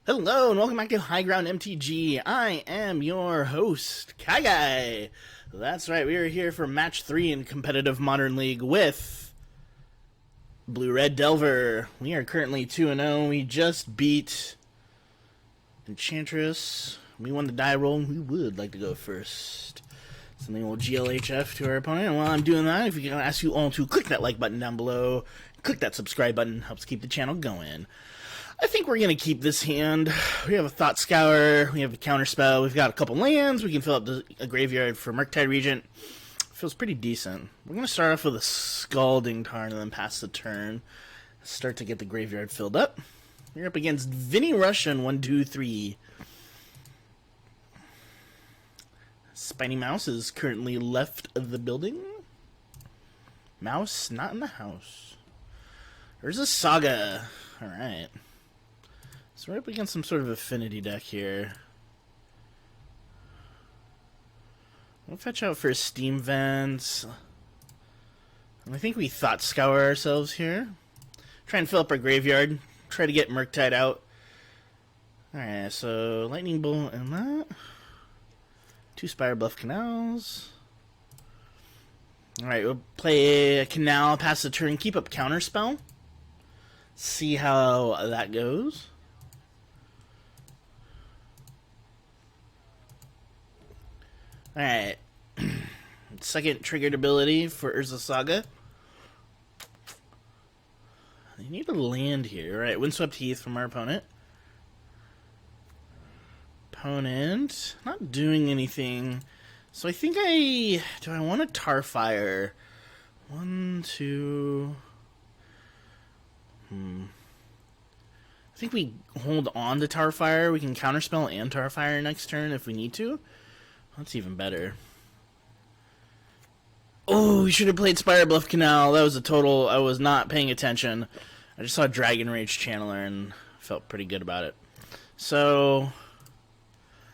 Hello and welcome back to High Ground MTG. I am your host, KyGuy. That's right, we are here for match 3 in competitive Modern League with Blue-Red Delver. We are currently 2-0. We just beat Enchantress. We won the die roll and we would like to go first. Something will GLHF to our opponent. And while I'm doing that, if we can ask you all to click that like button down below, click that subscribe button, helps keep the channel going. I think we're going to keep this hand. We have a Thought Scour, we have a Counterspell, we've got a couple lands, we can fill up a graveyard for Murktide Regent. Feels pretty decent. We're going to start off with a Scalding Tarn and then pass the turn. Start to get the graveyard filled up. We're up against Vinny Russian 1, 2, 3. Spiny Mouse is currently left of the building. Mouse not in the house. There's a Saga. Alright. So we're up against some sort of affinity deck here. We'll fetch out for a Steam Vent. And I think we Thought Scour ourselves here. Try and fill up our graveyard. Try to get Murktide out. Alright, so Lightning Bolt and that. 2 Spire Bluff Canals. Alright, we'll play a Canal, pass the turn, keep up Counterspell. See how that goes. Alright. Second triggered ability for Urza Saga. They need a land here. Alright, Windswept Heath from our opponent. Opponent not doing anything. So I think do I want a Tarfire? 1, 2. I think we hold on to Tarfire. We can Counterspell and Tarfire next turn if we need to. That's even better. Oh, we should have played Spire Bluff Canal. That was a total. I was not paying attention. I just saw Dragon Rage Channeler and felt pretty good about it. So,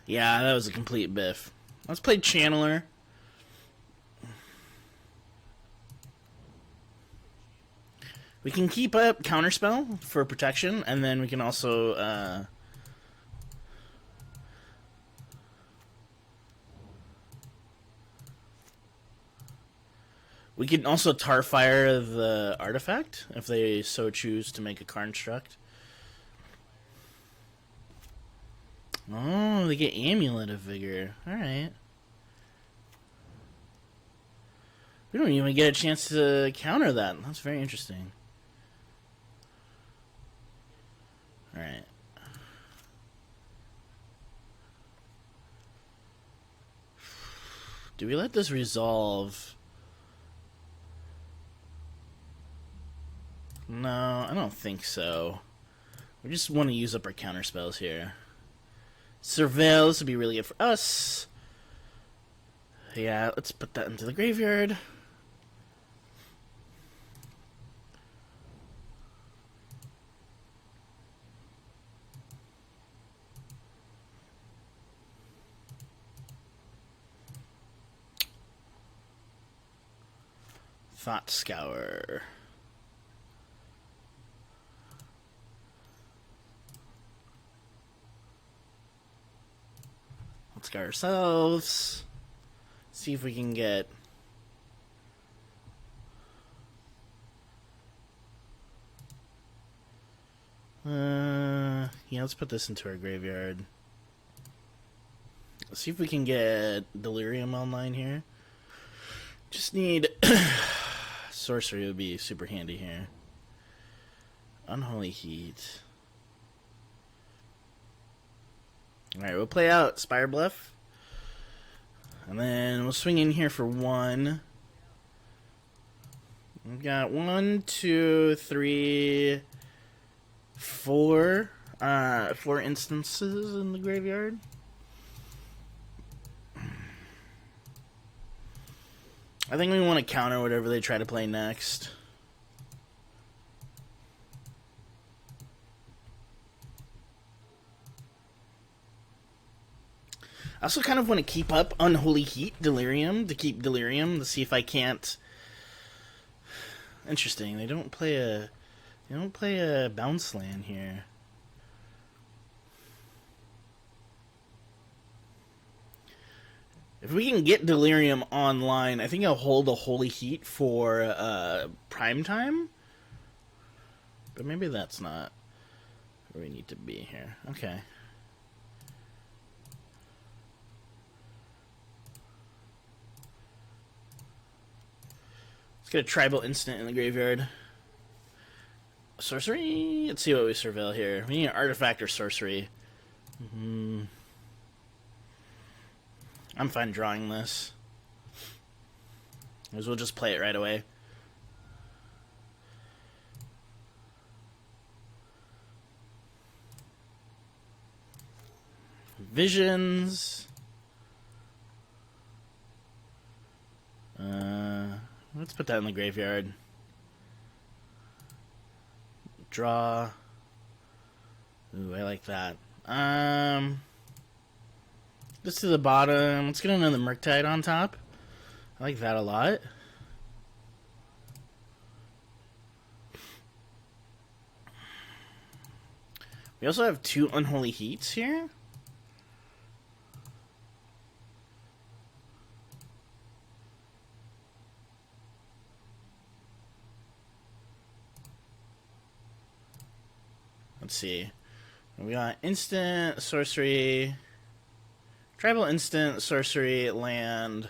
yeah, that was a complete biff. Let's play Channeler. We can keep up Counterspell for protection, and then we can also Tarfire the artifact if they so choose to make a construct. Oh, they get Amulet of Vigor. Alright. We don't even get a chance to counter that. That's very interesting. Alright. Do we let this resolve? No, I don't think so. We just want to use up our counter spells here. Surveil, this would be really good for us. Yeah, let's put that into the graveyard. Thought Scour. Let's go ourselves. See if we can get... yeah, let's put this into our graveyard. Let's see if we can get Delirium online here. Just need... Sorcery would be super handy here. Unholy Heat. Alright, we'll play out Spire Bluff. And then we'll swing in here for 1. We've got 1, 2, 3, 4. 4 instances in the graveyard. I think we want to counter whatever they try to play next. I also kind of want to keep up Unholy Heat, Delirium, to keep Delirium, to see if I can't... Interesting, they don't play a bounce land here. If we can get Delirium online, I think I'll hold a Holy Heat for prime time. But maybe that's not where we need to be here. Okay. Let's get a Tribal Instant in the graveyard. Sorcery? Let's see what we surveil here. We need an Artifact or Sorcery. I'm fine drawing this. Because we'll just play it right away. Visions. Let's put that in the graveyard. Draw. Ooh, I like that. Just to the bottom. Let's get another Murktide on top. I like that a lot. We also have 2 Unholy Heats here. Let's see. We got instant, sorcery, tribal instant, sorcery, land,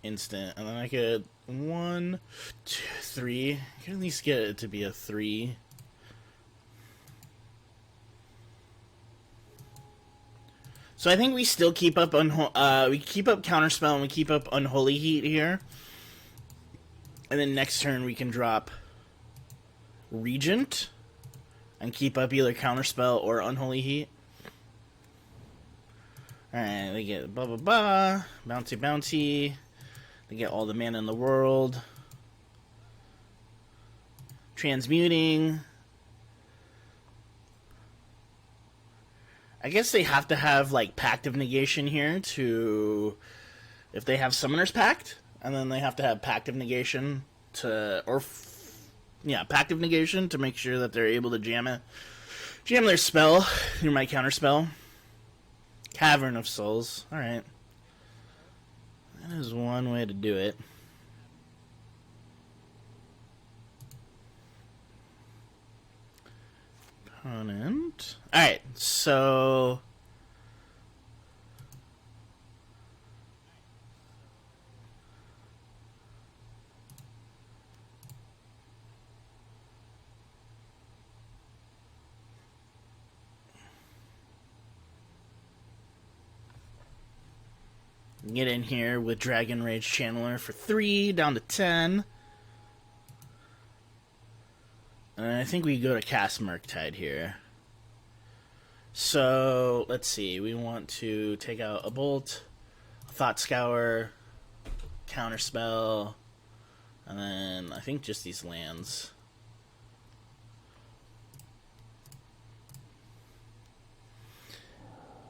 instant. And then I could 1, 2, 3. I can at least get it to be a 3. So I think we still keep up we keep up Counterspell and we keep up Unholy Heat here. And then next turn we can drop Regent and keep up either Counterspell or Unholy Heat. Alright, they get blah blah blah, bouncy bouncy. They get all the mana in the world. Transmuting. I guess they have to have, like, Pact of Negation here to... If they have Summoner's Pact, and then they have to have Pact of Negation to... Yeah, Pact of Negation to make sure that they're able to jam their spell through my counterspell. Cavern of Souls. Alright. That is one way to do it. Opponent. Alright, so... Get in here with Dragon Rage Channeler for 3, down to 10. And I think we go to cast Murktide here. So, let's see. We want to take out a Bolt, a Thought Scour, Counterspell, and then I think just these lands.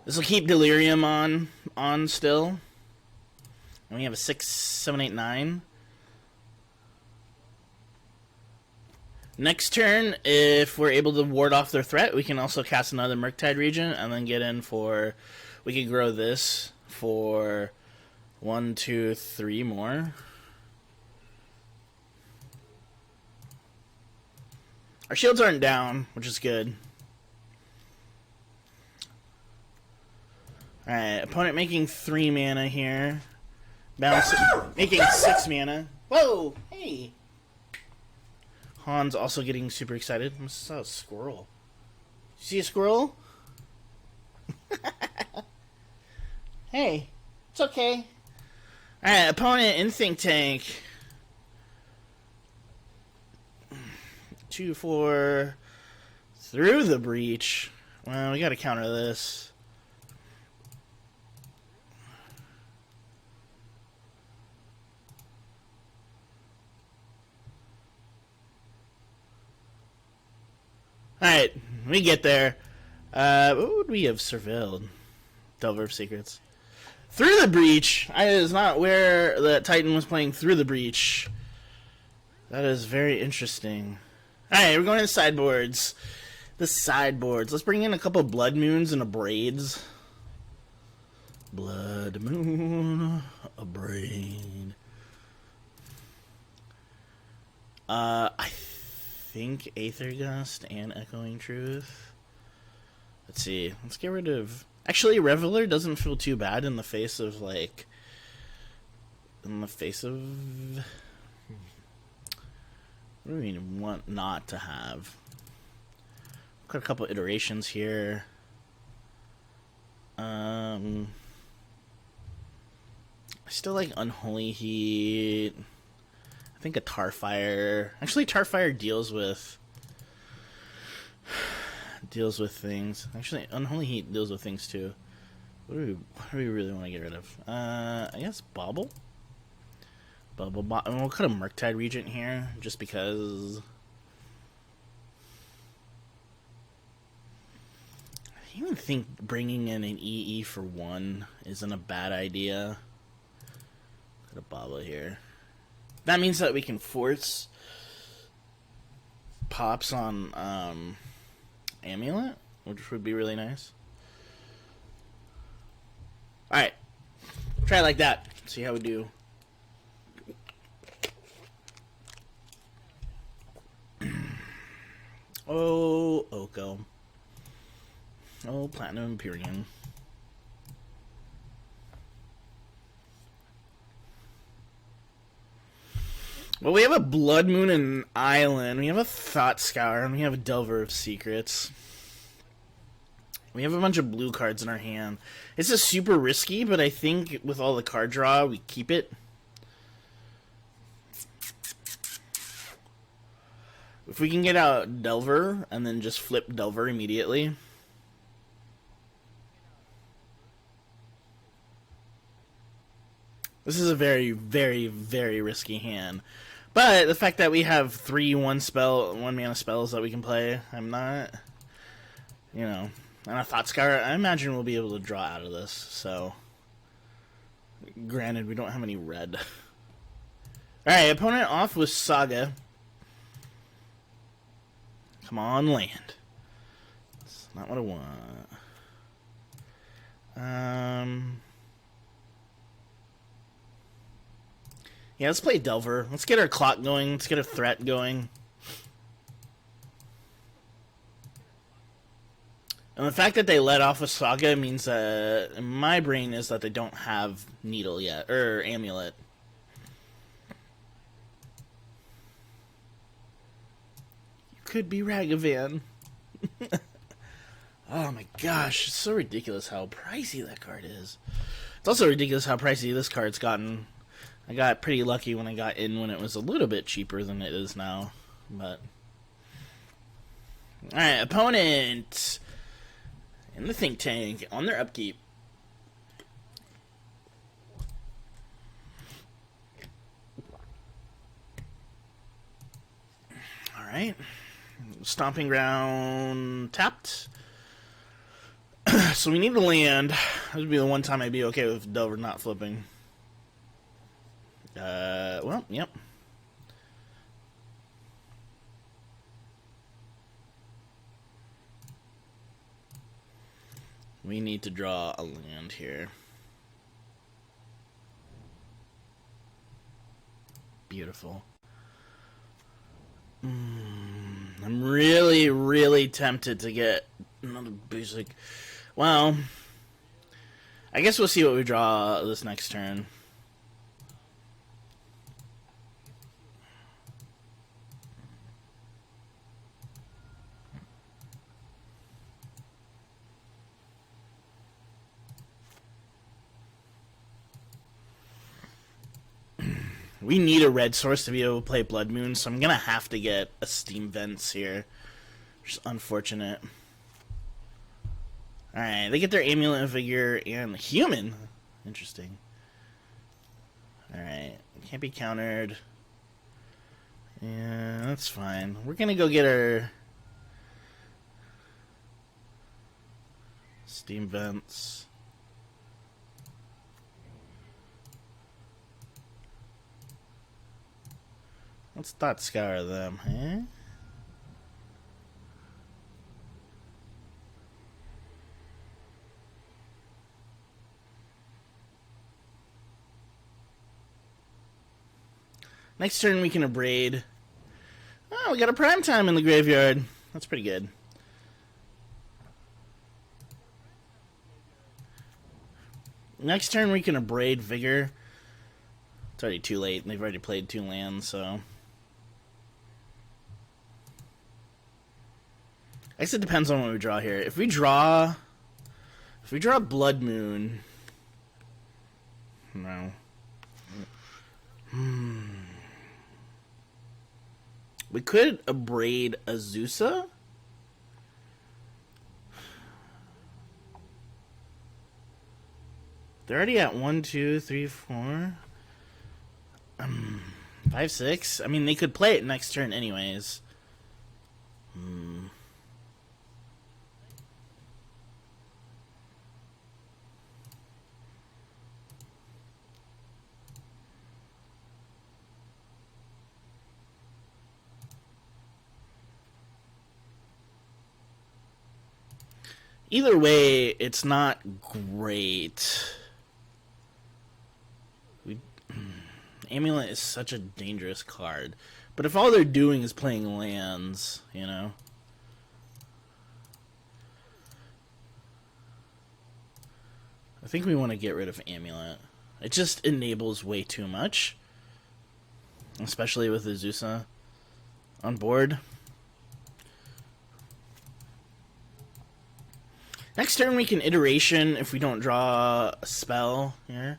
This will keep Delirium on still. And we have a 6, 7, 8, 9. Next turn, if we're able to ward off their threat, we can also cast another Murktide Regent and then get in for... We can grow this for 1, 2, 3 more. Our shields aren't down, which is good. Alright, opponent making 3 mana here. Balance making 6 mana. Whoa! Hey! Han's also getting super excited. I saw a squirrel. You see a squirrel? Hey, it's okay. Alright, opponent in Think Tank. 2, 4. Through the breach. Well, we gotta counter this. Alright, we get there. What would we have surveilled? Delver of Secrets. Through the breach! I was not aware that Titan was playing through the breach. That is very interesting. Alright, we're going to the sideboards. The sideboards. Let's bring in a couple Blood Moons and a Braids. Blood Moon, a Braid. I think Aether Gust and Echoing Truth. Let's see. Let's get rid of... Actually, Reveler doesn't feel too bad in the face of, like... In the face of... What do we want not to have? Got a couple iterations here. I still like Unholy Heat. I think a Tarfire. Actually, Tarfire deals with things. Actually, Unholy Heat deals with things too. What do we really want to get rid of? I guess Bauble. And we'll cut a Murktide Regent here, just because. I even think bringing in an EE for 1 isn't a bad idea. Cut a Bauble here. That means that we can force pops on Amulet, which would be really nice. Alright. Try it like that. See how we do. Oh, Oko. Oh, Platinum Empyrean. Well, we have a Blood Moon and an Island. We have a Thought Scour, and we have a Delver of Secrets. We have a bunch of blue cards in our hand. This is super risky, but I think with all the card draw, we keep it. If we can get out Delver, and then just flip Delver immediately. This is a very, very, very risky hand. But the fact that we have 3 1 mana spells that we can play, I'm not, and a Thought Scour, I imagine we'll be able to draw out of this. So, granted, we don't have any red. Alright, opponent off with Saga. Come on, land. That's not what I want. Yeah, let's play Delver. Let's get our clock going. Let's get a threat going. And the fact that they let off a Saga means that in my brain is that they don't have Needle yet, or Amulet. You could be Ragavan. Oh my gosh, it's so ridiculous how pricey that card is. It's also ridiculous how pricey this card's gotten. I got pretty lucky when I got in when it was a little bit cheaper than it is now. But alright, opponent in the think tank on their upkeep. Alright. Stomping Ground tapped. So we need to land. This would be the one time I'd be okay with Delver not flipping. Well, yep. We need to draw a land here. Beautiful. I'm really, really tempted to get another basic. Well, I guess we'll see what we draw this next turn. We need a red source to be able to play Blood Moon, so I'm going to have to get a Steam Vents here. Which is unfortunate. Alright, they get their Amulet Figure and Human. Interesting. Alright, can't be countered. Yeah, that's fine. We're going to go get our Steam Vents. Let's thought scour them, eh? Next turn we can abrade. Oh, we got a prime time in the graveyard. That's pretty good. Next turn we can abrade Vigor. It's already too late. They've already played 2 lands, so. I guess it depends on what we draw here. If we draw Blood Moon. No. We could abrade Azusa. They're already at 1, 2, 3, 4. 5, 6. I mean, they could play it next turn anyways. Either way, it's not great. Amulet is such a dangerous card. But if all they're doing is playing lands, you know. I think we want to get rid of Amulet. It just enables way too much. Especially with Azusa on board. Next turn we can iteration if we don't draw a spell here.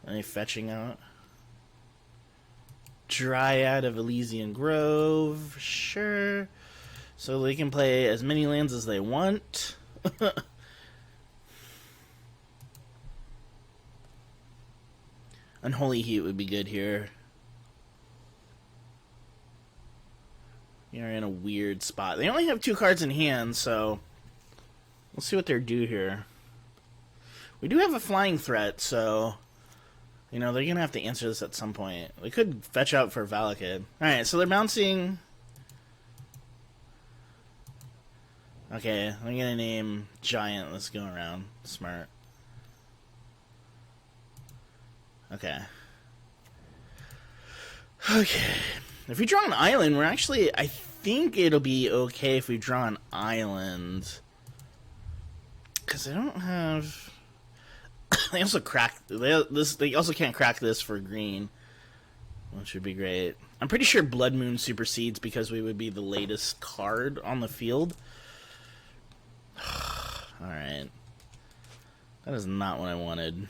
Any fetching out? Dryad of Elysian Grove, sure. So they can play as many lands as they want. Unholy Heat would be good here. You're in a weird spot. They only have 2 cards in hand, so we'll see what they're due here. We do have a flying threat, so you know they're gonna have to answer this at some point. They could fetch out for Valakid. Alright, so they're bouncing. Okay, I'm gonna name Giant. Let's go around. Smart. Okay. Okay. If we draw an island, we're actually... I think it'll be okay if we draw an island. Because I don't have... they also crack... They also can't crack this for green. Which would be great. I'm pretty sure Blood Moon supersedes because we would be the latest card on the field. Alright. That is not what I wanted.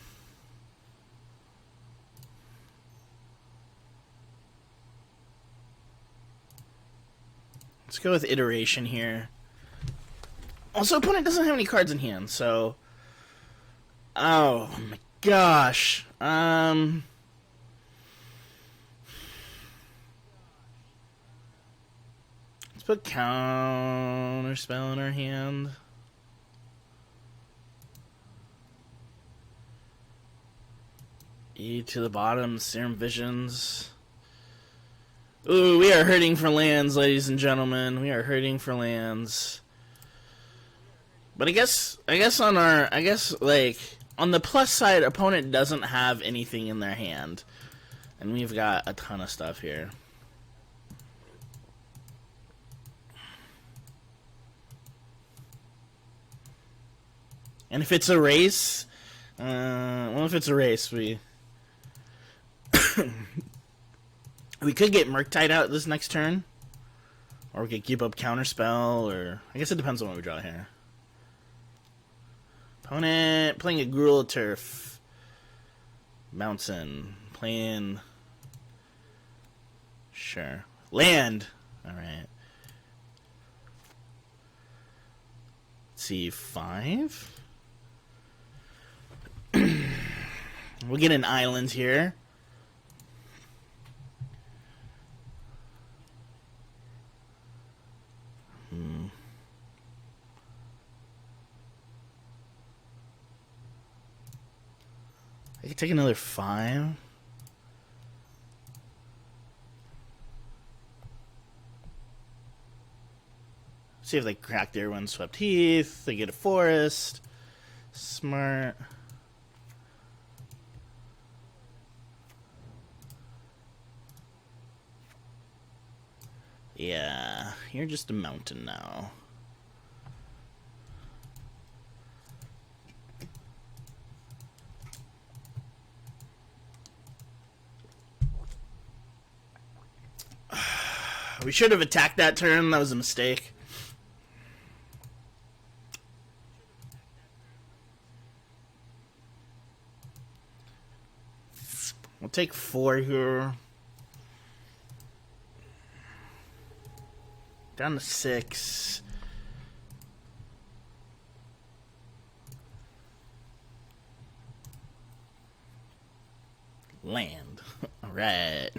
Let's go with iteration here. Also, opponent doesn't have any cards in hand, so... Oh my gosh. Let's put Counterspell in our hand. E to the bottom, Serum Visions. Ooh, we are hurting for lands, ladies and gentlemen. We are hurting for lands. But I guess like on the plus side, opponent doesn't have anything in their hand, and we've got a ton of stuff here. And if it's a race, well, if it's a race, we we could get Murktide out this next turn, or we could keep up Counterspell, or I guess it depends on what we draw here. Opponent playing a Gruul Turf. Mountain. Playing... Sure. Land! Alright. Let's see, 5? We'll get an island here. I could take another 5. See if they crack their Windswept Heath. They get a forest. Smart. Yeah, you're just a mountain now. We should have attacked that turn. That was a mistake. We'll take 4 here. Down to 6. Land. All right.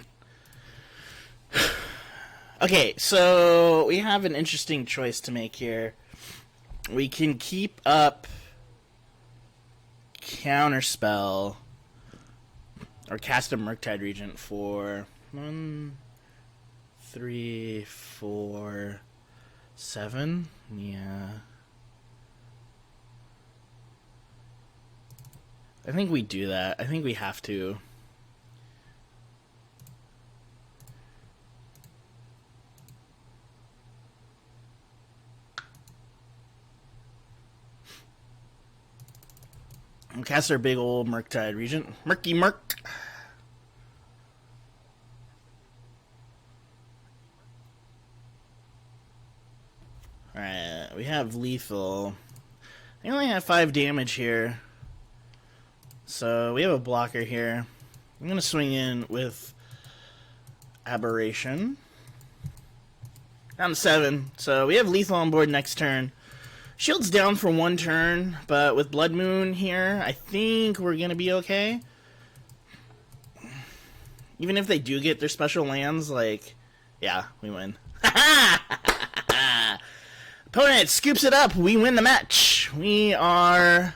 Okay, so we have an interesting choice to make here. We can keep up Counterspell or cast a Murktide Regent for 1, 3, 4, 7. Yeah. I think we do that. I think we have to. We'll cast our big old Murktide Regent. Murky Murk. Alright, we have lethal. I only have 5 damage here. So we have a blocker here. I'm going to swing in with Aberration. Down to 7. So we have lethal on board next turn. Shield's down for 1 turn, but with Blood Moon here, I think we're going to be okay. Even if they do get their special lands, like, yeah, we win. Opponent scoops it up. We win the match. We are...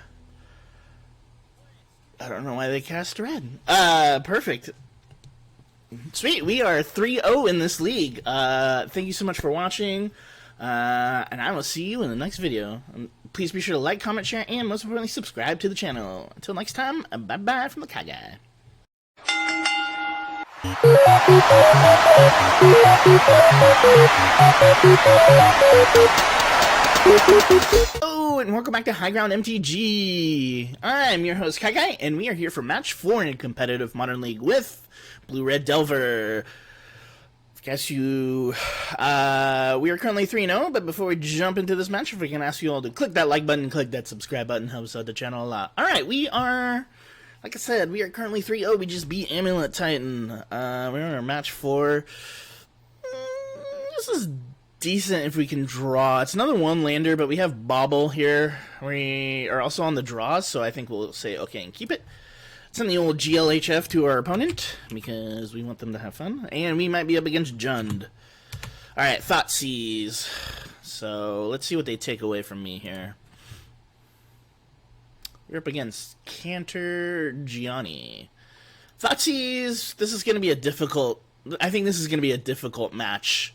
I don't know why they cast red. Perfect. Sweet. We are 3-0 in this league. Thank you so much for watching. And I will see you in the next video. Please be sure to like, comment, share, and most importantly, subscribe to the channel. Until next time, bye-bye from the KyGuy. Hello, and welcome back to High Ground MTG. I'm your host, KyGuy, and we are here for match 4 in a competitive Modern League with Blue Red Delver. Guess you, we are currently 3-0, but before we jump into this match, if we can ask you all to click that like button, click that subscribe button, helps out the channel a lot. Alright, we are, like I said, we are currently 3-0, we just beat Amulet Titan. We're on our match 4. This is decent if we can draw. It's another one lander, but we have Bobble here. We are also on the draw, so I think we'll say okay and keep it. Send the old GLHF to our opponent, because we want them to have fun. And we might be up against Jund. Alright, Thoughtseize. So, let's see what they take away from me here. We're up against Cantor Gianni. Thoughtseizes, this is going to be a difficult... I think this is going to be a difficult match.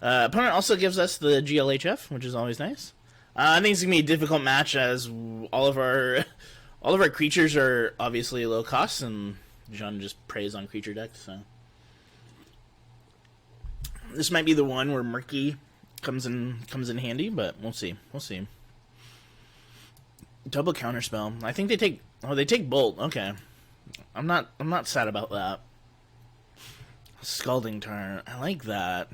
Opponent also gives us the GLHF, which is always nice. I think it's going to be a difficult match, as all of our creatures are obviously low cost, and Jund just preys on creature deck, so... This might be the one where Murky comes in handy, but we'll see. We'll see. Double counterspell. I think they take... Oh, they take Bolt. Okay. I'm not sad about that. Scalding Tarn. I like that.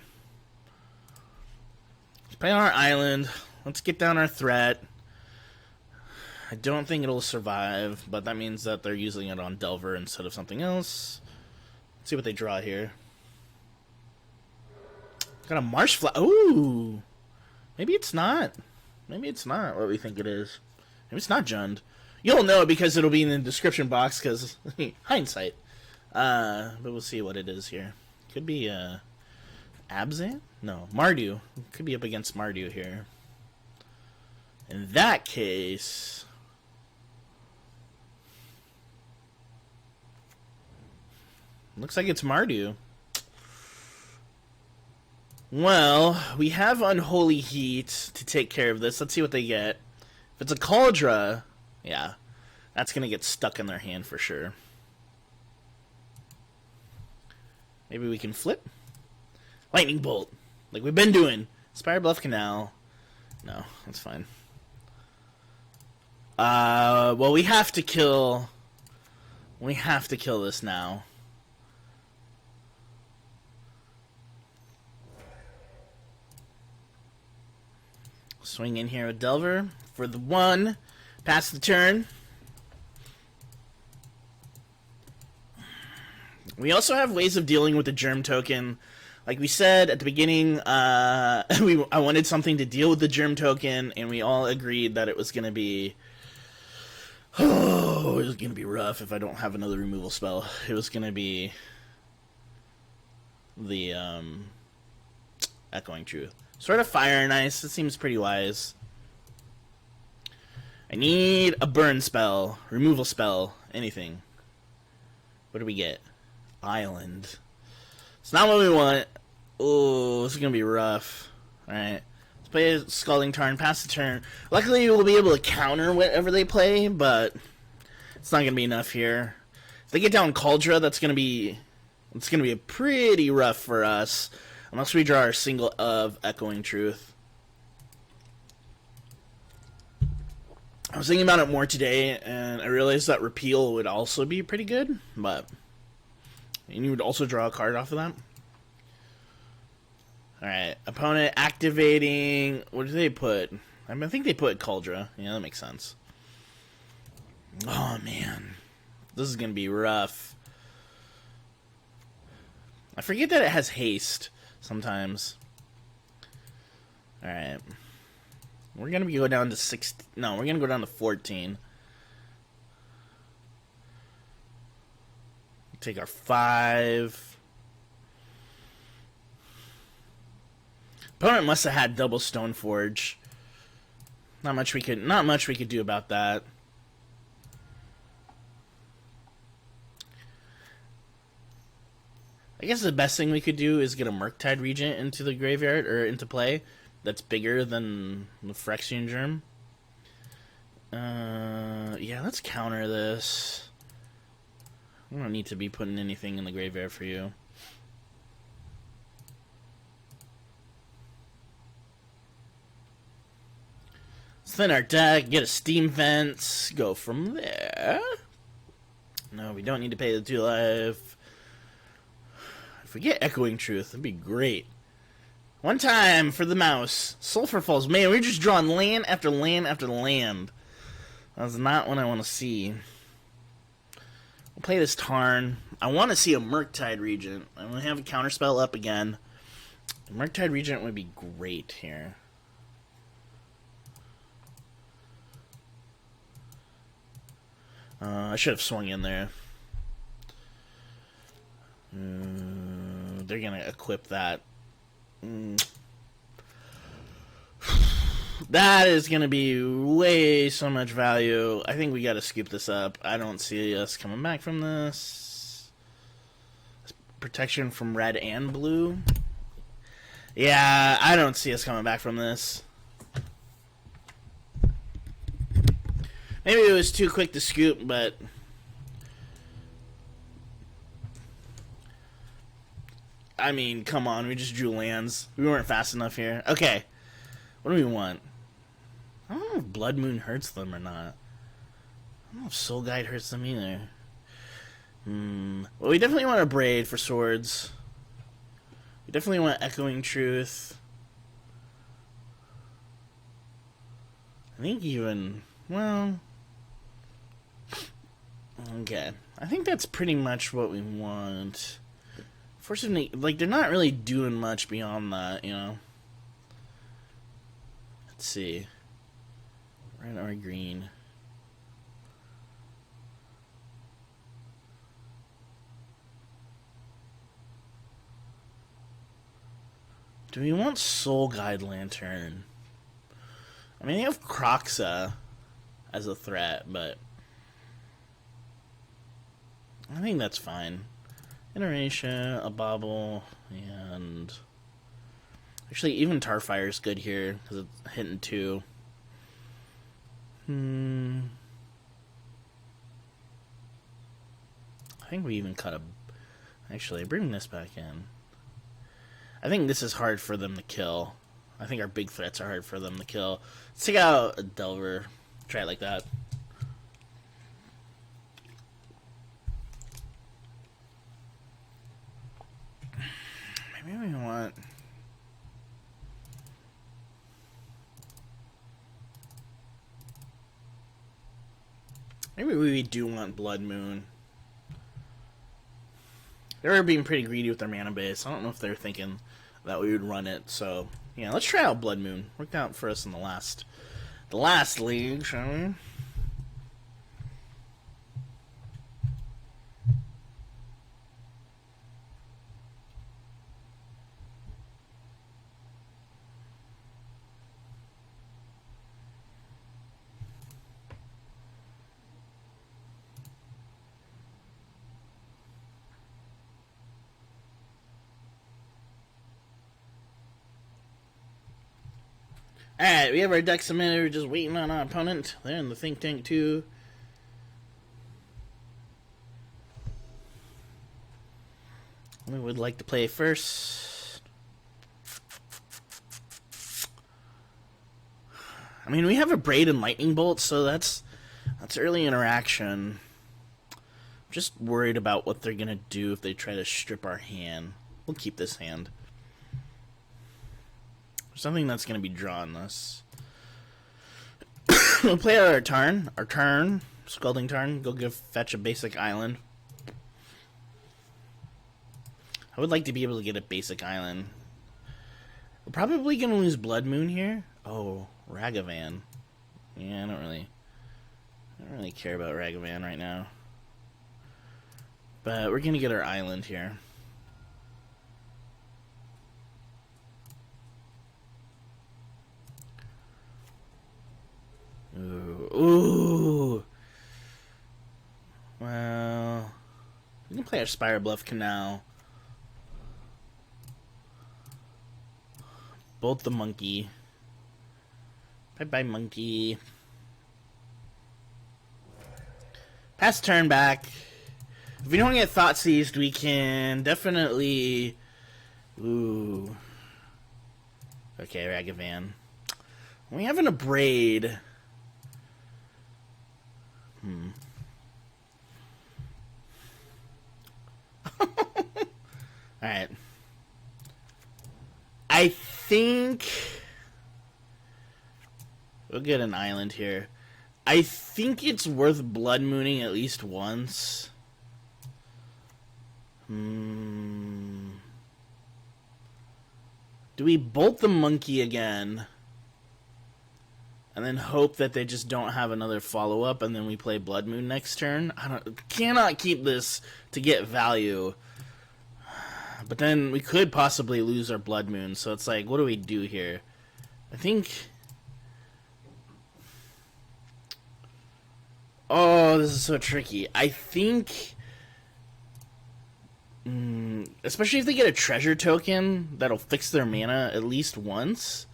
Let's play on our island. Let's get down our threat. I don't think it'll survive, but that means that they're using it on Delver instead of something else. Let's see what they draw here. Got a Marsh Flower. Ooh! Maybe it's not. Maybe it's not what we think it is. Maybe it's not Jund. You'll know because it'll be in the description box, because hindsight. But we'll see what it is here. Could be Abzan? No, Mardu. Could be up against Mardu here. In that case... Looks like it's Mardu. Well, we have Unholy Heat to take care of this. Let's see what they get. If it's a Cauldra, yeah, that's going to get stuck in their hand for sure. Maybe we can flip. Lightning Bolt, like we've been doing. Spire Bluff Canal. No, that's fine. Well, we have to kill... We have to kill this now. Swing in here with Delver for the 1. Pass the turn. We also have ways of dealing with the Germ Token. Like we said at the beginning, I wanted something to deal with the Germ Token, and we all agreed that it was going to be... Oh, it was going to be rough if I don't have another removal spell. It was going to be the Echoing Truth. Sort of Fire and Ice. It seems pretty wise. I need a burn spell, removal spell, anything. What do we get? Island. It's not what we want. Oh, this is going to be rough. Alright. Let's play a Scalding Tarn, pass the turn. Luckily, we'll be able to counter whatever they play, but it's not going to be enough here. If they get down Cauldra, it's going to be a pretty rough for us. Unless we draw our single of Echoing Truth. I was thinking about it more today, and I realized that Repeal would also be pretty good, but... And you would also draw a card off of that. Alright, opponent activating... What do they put? I think they put Cauldra. Yeah, that makes sense. Oh, man. This is going to be rough. I forget that it has haste. Sometimes. Alright. We're going to go down to 16. No, we're going to go down to 14. Take our 5. Opponent must have had double Stoneforge. Not much we could do about that. I guess the best thing we could do is get a Murktide Regent into the graveyard, or into play, that's bigger than the Phyrexian Germ. Yeah, let's counter this. I don't need to be putting anything in the graveyard for you. Let's thin our deck, get a Steam Fence, go from there. No, we don't need to pay the 2 life. If we get Echoing Truth, that'd be great. One time for the mouse. Sulfur Falls. Man, we're just drawing land after land after land. That's not what I want to see. We'll play this Tarn. I want to see a Murktide Regent. I'm going to have a counterspell up again. A Murktide Regent would be great here. I should have swung in there. They're going to equip that. That is going to be way so much value. I think we got to scoop this up. I don't see us coming back from this. Protection from red and blue. Yeah, I don't see us coming back from this. Maybe it was too quick to scoop, but... I mean, come on, we just drew lands. We weren't fast enough here. Okay, what do we want? I don't know if Blood Moon hurts them or not. I don't know if Soul Guide hurts them either. Well, we definitely want a Braid for swords. We definitely want Echoing Truth. I think even... well... okay. I think that's pretty much what we want. Fortunately, like, they're not really doing much beyond that, you know? Let's see. Red or green. Do we want Soul Guide Lantern? I mean, they have Croxa as a threat, but... I think that's fine. Iteration, a Bobble, and... actually, even Tarfire is good here, because it's hitting 2. I think we even cut a... actually, bring this back in. I think this is hard for them to kill. I think our big threats are hard for them to kill. Let's take out a Delver. Try it like that. Maybe we want... maybe we do want Blood Moon. They were being pretty greedy with their mana base. I don't know if they're thinking that we would run it. So, yeah, let's try out Blood Moon. Worked out for us in the last league, shall we? Alright, we have our deck submitted. We're just waiting on our opponent. They're in the think tank too. We would like to play first. I mean, we have a Braid and Lightning Bolt, so that's early interaction. I'm just worried about what they're gonna do if they try to strip our hand. We'll keep this hand. Something that's going to be drawn this. We'll play our turn. Scalding Tarn. Go fetch a basic island. I would like to be able to get a basic island. We're probably going to lose Blood Moon here. Oh, Ragavan. Yeah, I don't really care about Ragavan right now. But we're going to get our island here. Ooh. Well, we can play our Spire Bluff Canal. Bolt the monkey. Bye-bye, monkey. Pass turn back. If we don't get Thought Seized, we can definitely... ooh. Okay, Ragavan. We have an Abrade. Alright. I think we'll get an island here. I think it's worth blood mooning at least once. Do we bolt the monkey again? And then hope that they just don't have another follow-up, and then we play Blood Moon next turn? Cannot keep this to get value. But then we could possibly lose our Blood Moon, so it's like, what do we do here? I think... Oh, this is so tricky. I think... especially if they get a treasure token, that'll fix their mana at least once.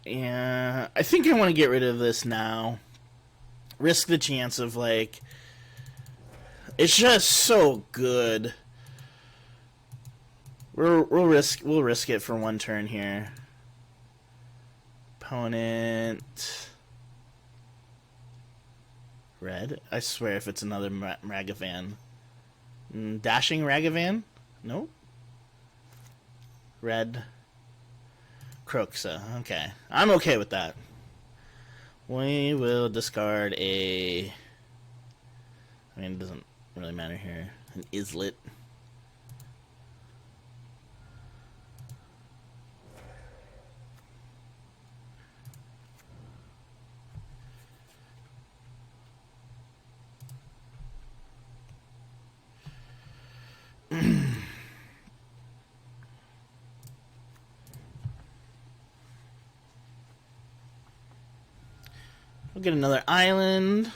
Yeah, I think I want to get rid of this now. Risk the chance of, like... It's just so good. We'll risk it for one turn here. Opponent... Red? I swear if it's another Ragavan. Dashing Ragavan? Nope. Red... Croxa. Okay. I'm okay with that. We will discard a... I mean, it doesn't really matter here. An Izzet. We'll get another island.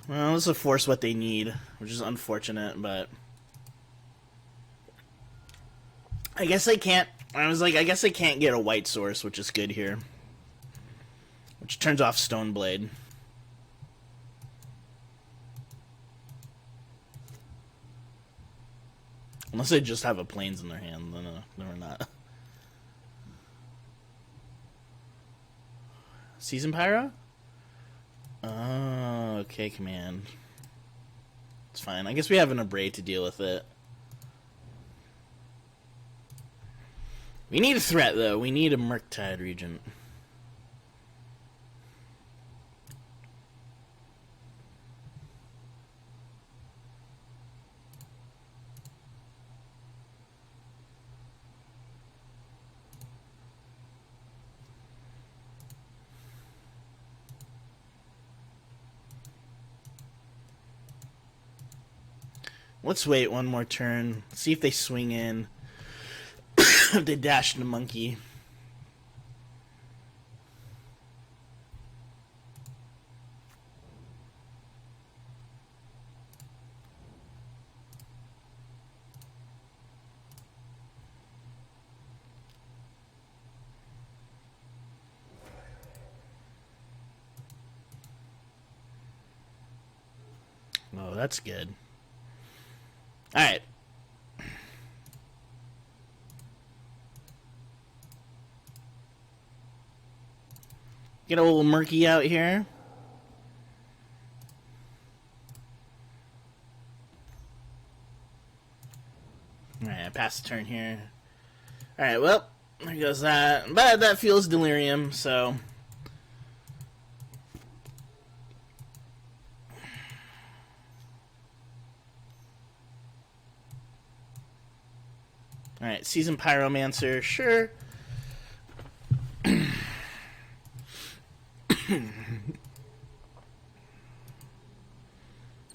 Well, this will force what they need, which is unfortunate, but... I guess I can't... I was like, I guess I can't get a white source, which is good here. Which turns off Stoneblade. Unless they just have a plains in their hand, then no, we're not. Season Pyro? Oh, okay, command. It's fine. I guess we have an Abray to deal with it. We need a threat, though. We need a Murktide Regent. Let's wait one more turn. See if they swing in. If they dash the monkey. Oh, that's good. Alright. Get a little murky out here. Alright, I passed the turn here. Alright, well, there goes that. But that feels delirium, so... Alright, Seasoned Pyromancer, sure.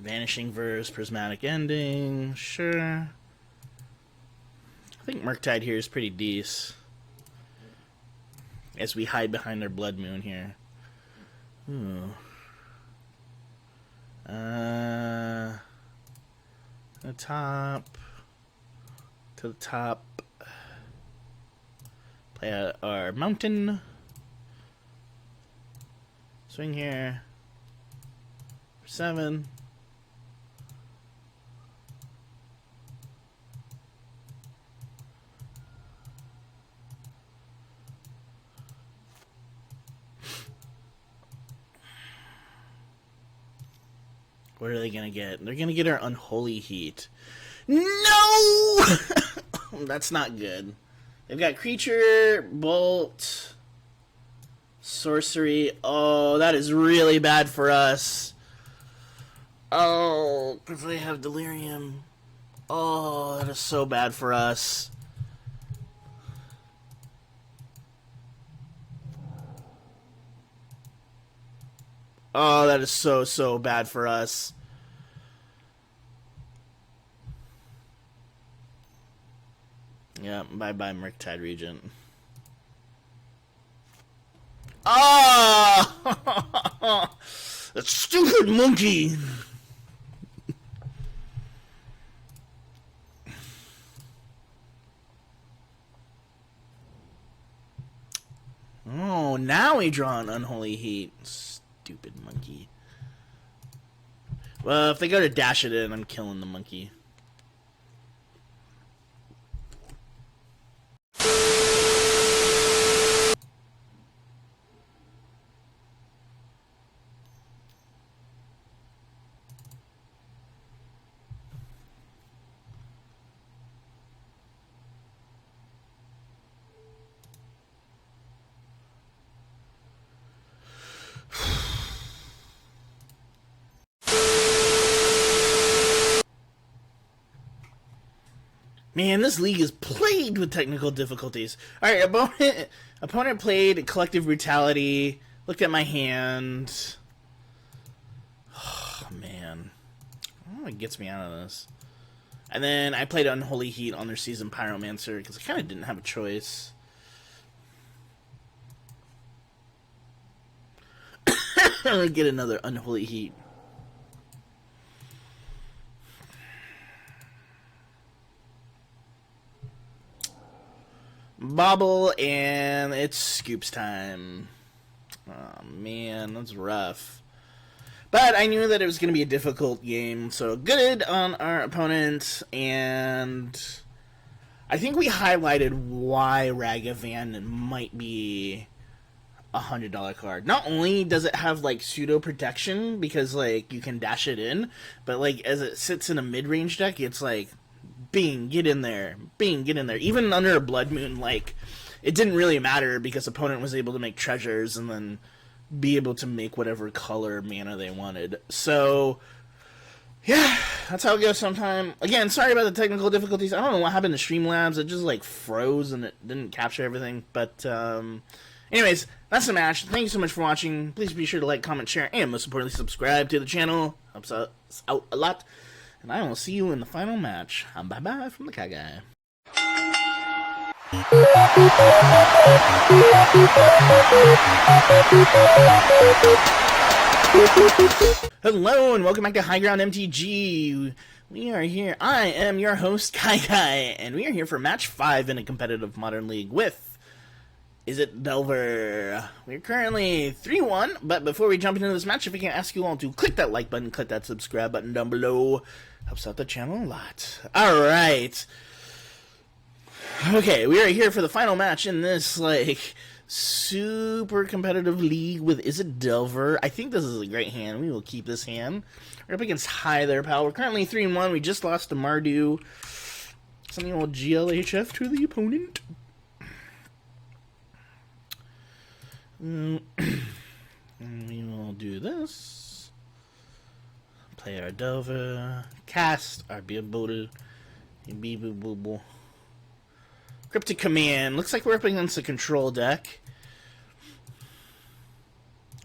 Vanishing Verse, Prismatic Ending, sure. I think Murktide here is pretty decent. As we hide behind our Blood Moon here. Ooh. The top. To the top. Play out our mountain. Swing here. 7. What are they gonna get? They're gonna get our Unholy Heat. No! That's not good. They've got Creature, Bolt, Sorcery. Oh, that is really bad for us. Oh, because they have Delirium. Oh, that is so bad for us. Oh, that is so bad for us. Yeah, bye-bye, Murktide Regent. Ah! That stupid monkey! Oh, now we draw an Unholy Heat. Stupid monkey. Well, if they go to dash it in, I'm killing the monkey. Man, this league is plagued with technical difficulties. Alright, opponent played Collective Brutality. Looked at my hand. Oh, man. I don't know what gets me out of this. And then I played Unholy Heat on their Seasoned Pyromancer because I kind of didn't have a choice. I'm gonna get another Unholy Heat. Bobble, and it's Scoops time. Oh, man, that's rough. But I knew that it was going to be a difficult game, so good on our opponent, and I think we highlighted why Ragavan might be a $100 card. Not only does it have, like, pseudo protection, because, like, you can dash it in, but, like, as it sits in a mid-range deck, it's like, Bing, get in there. Bing, get in there. Even under a Blood Moon, like, it didn't really matter because opponent was able to make treasures and then be able to make whatever color mana they wanted. So, yeah, that's how it goes sometime. Again, sorry about the technical difficulties. I don't know what happened to Streamlabs. It just, like, froze and it didn't capture everything. But, anyways, that's the match. Thank you so much for watching. Please be sure to like, comment, share, and most importantly, subscribe to the channel. Helps us out a lot. And I will see you in the final match. Bye-bye from the KyGuy. Hello and welcome back to High Ground MTG. We are here. I am your host, KyGuy, and we are here for match 5 in a competitive Modern League with Izzet Delver. We're currently 3-1, but before we jump into this match, if we can ask you all to click that like button, click that subscribe button down below. Helps out the channel a lot. Alright. Okay, we are here for the final match in this, like, super competitive league with Izzet Delver. I think this is a great hand. We will keep this hand. We're up against Hi There, pal. We're currently 3-1. We just lost to Mardu. Something old GLHF to the opponent. And we will do this. Play our Delver. Cast our Beeble. Cryptic Command. Looks like we're up against a control deck.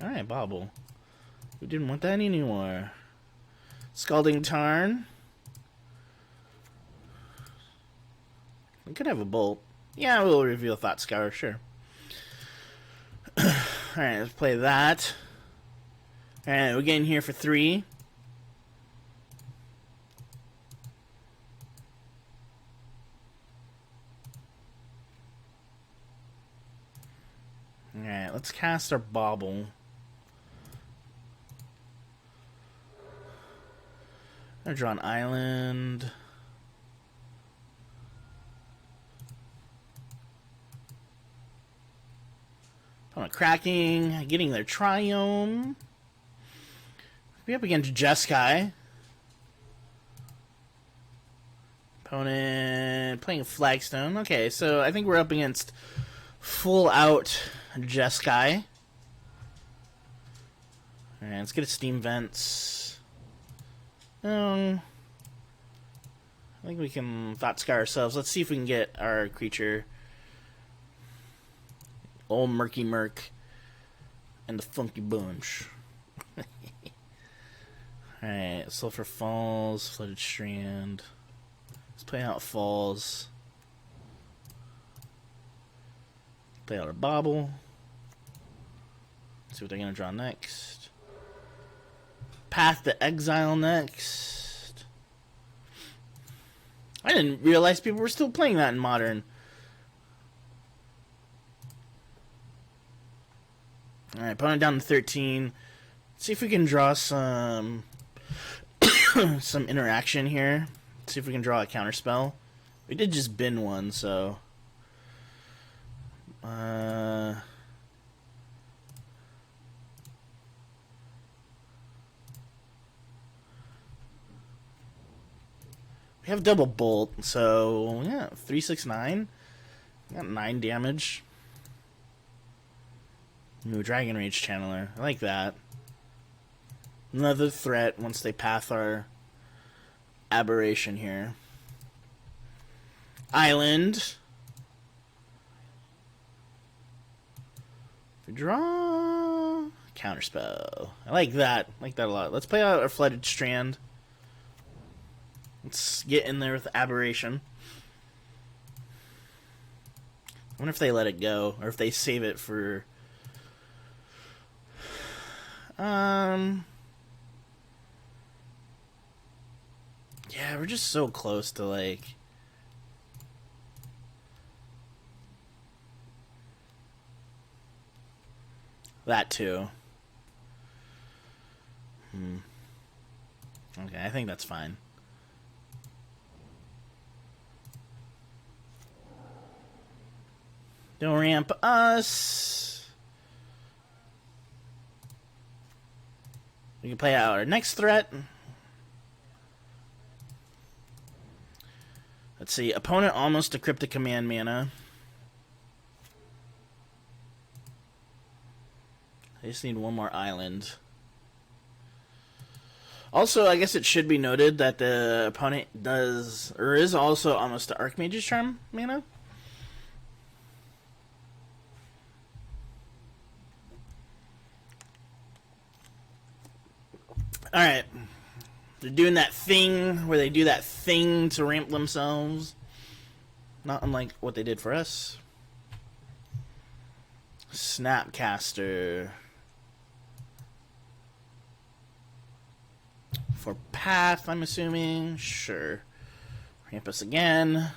Alright, Bobble. We didn't want that anymore. Scalding Tarn. We could have a Bolt. Yeah, we'll reveal Thought Scour, sure. Alright, let's play that. Alright, we're getting here for 3. Alright, let's cast our Bobble. I'm gonna draw an island. Opponent cracking, getting their Triome. We up against Jeskai. Opponent playing Flagstone. Okay, so I think we're up against full out Jeskai. Alright, let's get a Steam Vents. I think we can Thought Scar ourselves. Let's see if we can get our creature. Old Murky Murk and the Funky Bunch. Alright, Sulphur Falls, Flooded Strand. Let's play out Falls. Play out our Bobble. See what they're going to draw next. Path to Exile next. I didn't realize people were still playing that in Modern. Alright, opponent down to 13. Let's see if we can draw some some interaction here. See if we can draw a counterspell. We did just bin one, so we have double bolt, so yeah, 3/6/9. Got 9 damage. New Dragon Rage Channeler. I like that. Another threat once they path our aberration here. Island. We draw counterspell. I like that. I like that a lot. Let's play out our Flooded Strand. Let's get in there with aberration. I wonder if they let it go or if they save it for yeah, we're just so close to like that too. Okay, I think that's fine. Don't ramp us. We can play out our next threat. Let's see. Opponent almost a Cryptic Command mana. I just need one more island. Also, I guess it should be noted that the opponent does, or is also almost the Archmage's Charm mana. Alright. They're doing that thing where they do that thing to ramp themselves. Not unlike what they did for us. Snapcaster. For Path, I'm assuming. Sure. Ramp us again.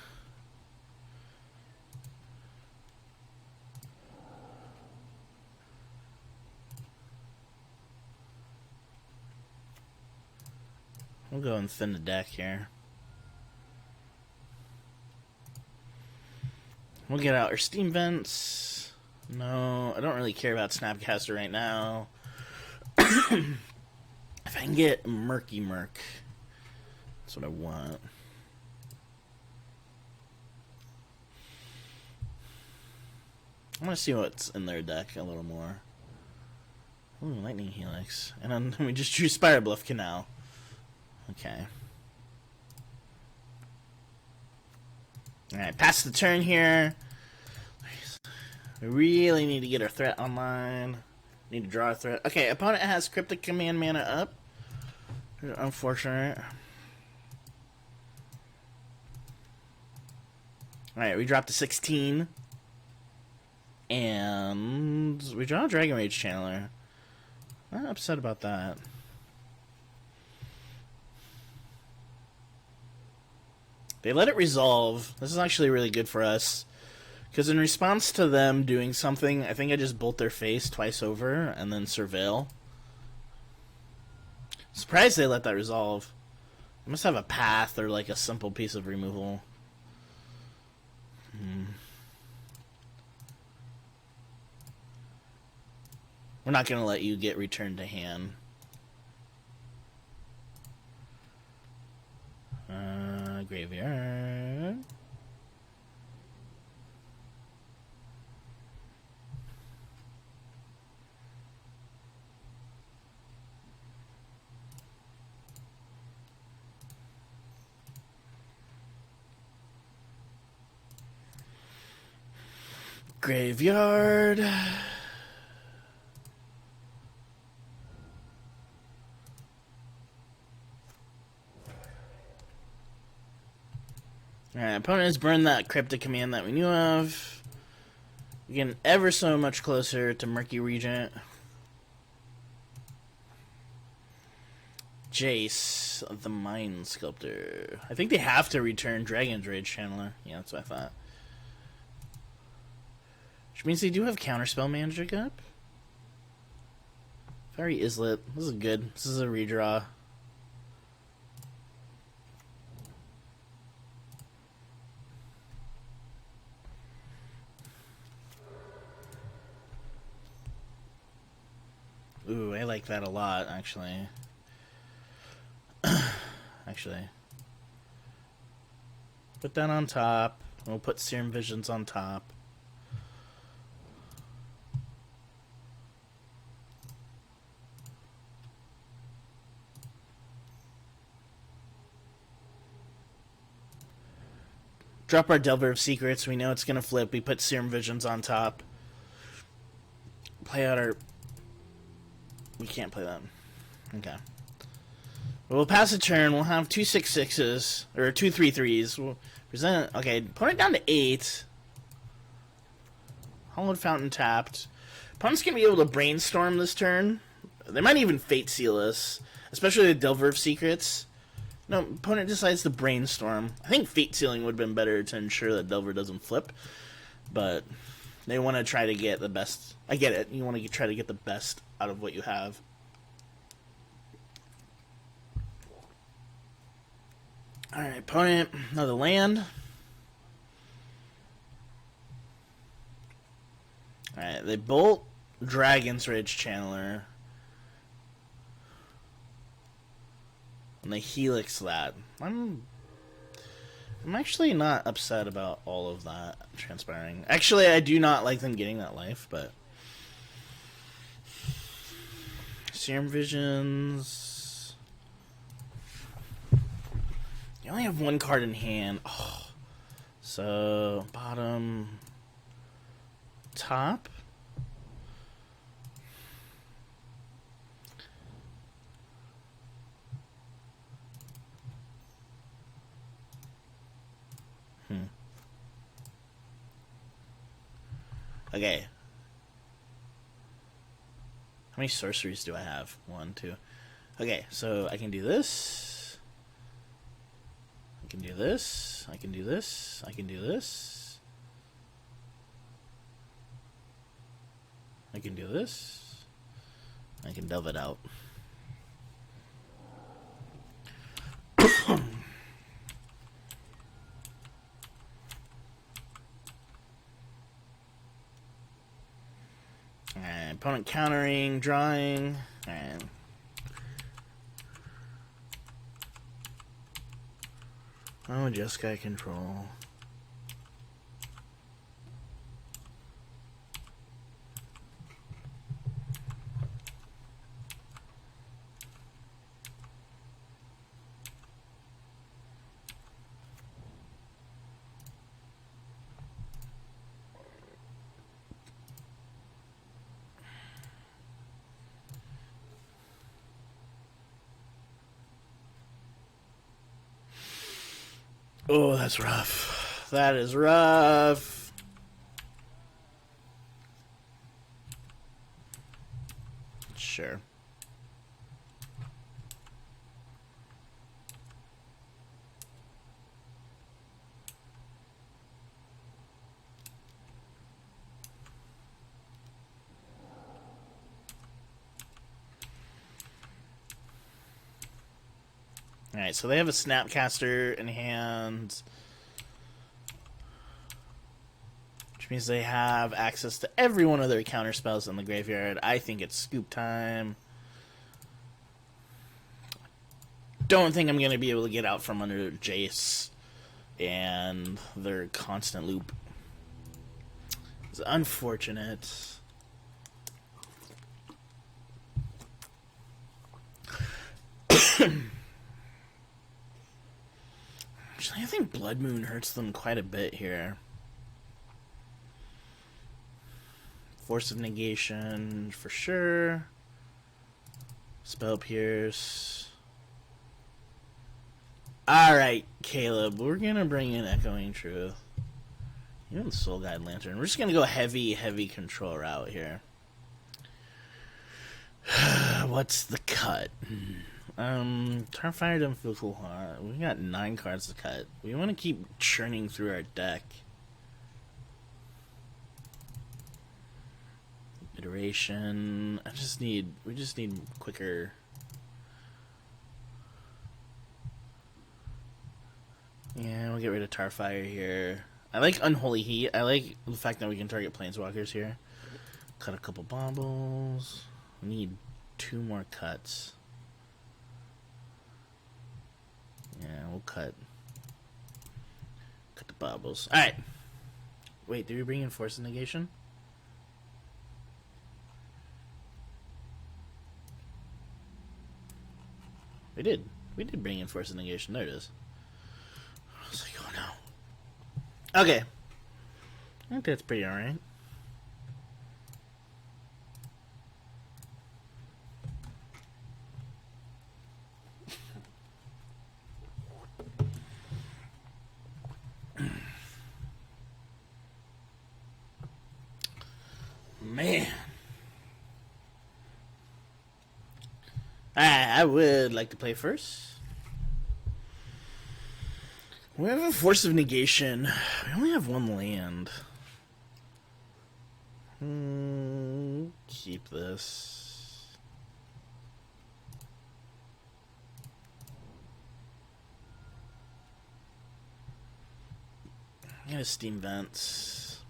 We'll go and thin the deck here. We'll get out our Steam Vents. No, I don't really care about Snapcaster right now. If I can get Murky Murk, that's what I want. I want to see what's in their deck a little more. Ooh, Lightning Helix. And then we just drew Spire Bluff Canal. Okay. Alright, pass the turn here. We really need to get our threat online. Need to draw a threat. Okay, opponent has Cryptic Command mana up. Unfortunate. Alright, we dropped to 16. And we draw a Dragon Rage Channeler. I'm not upset about that. They let it resolve. This is actually really good for us. Because in response to them doing something, I think I just bolt their face twice over and then surveil. Surprised they let that resolve. They must have a path or like a simple piece of removal. We're not going to let you get returned to hand. Graveyard. Graveyard. Alright, opponent has burned that cryptic command that we knew of. We're getting ever so much closer to Murky Regent. Jace, the Mind Sculptor. I think they have to return Dragon's Rage Channeler. Yeah, that's what I thought. Which means they do have Counterspell Magic up. Very Izzet. This is good. This is a redraw. Ooh, I like that a lot, actually. Actually. Put that on top. We'll put Serum Visions on top. Drop our Delver of Secrets. We know it's going to flip. We put Serum Visions on top. Play out our... We can't play that. Okay. We'll pass a turn. We'll have 2 6/6s. Or 2 3/3s. We'll present... Okay, put it down to 8. Hollowed Fountain tapped. Opponent's going to be able to Brainstorm this turn. They might even Fate Seal us. Especially the Delver of Secrets. No, opponent decides to Brainstorm. I think Fate Sealing would have been better to ensure that Delver doesn't flip. But they want to try to get the best. I get it. You want to try to get the best out of what you have. Alright, opponent. Another land. Alright, they bolt Dragon's Rage Channeler. And they Helix that. I'm actually not upset about all of that transpiring. Actually, I do not like them getting that life, but... Serum Visions... You only have 1 card in hand. Oh. So, bottom... Top? Okay. How many sorceries do I have? 1, 2. Okay, so I can do this. I can do this. I can do this. I can do this. I can do this. I can delve it out. Alright, opponent countering, drawing. Alright. Oh, Jeskai control. Oh, that's rough. That is rough. Sure. Alright, so they have a Snapcaster in hand, which means they have access to every one of their counter spells in the graveyard. I think it's scoop time. don't think I'm going to be able to get out from under Jace and their constant loop. It's unfortunate. Actually, I think Blood Moon hurts them quite a bit here. Force of Negation, for sure. Spell Pierce. Alright, Caleb, we're gonna bring in Echoing Truth. Even Soul Guide Lantern. We're just gonna go heavy control route here. What's the cut? Starfire doesn't feel too hard. We got 9 cards to cut. We want to keep churning through our deck. Iteration. We just need quicker. Yeah, we'll get rid of Tarfire here. I like Unholy Heat. I like the fact that we can target Planeswalkers here. Cut a couple baubles. We need 2 more cuts. Yeah, we'll cut the baubles. Alright. Wait, did we bring in Force of Negation? We did. We did bring in Force of Negation. There it is. I was like, oh no. Okay. I think that's pretty alright. Man. I would like to play first. We have a Force of Negation. We only have 1 land. Keep this. I'm gonna Steam Vents.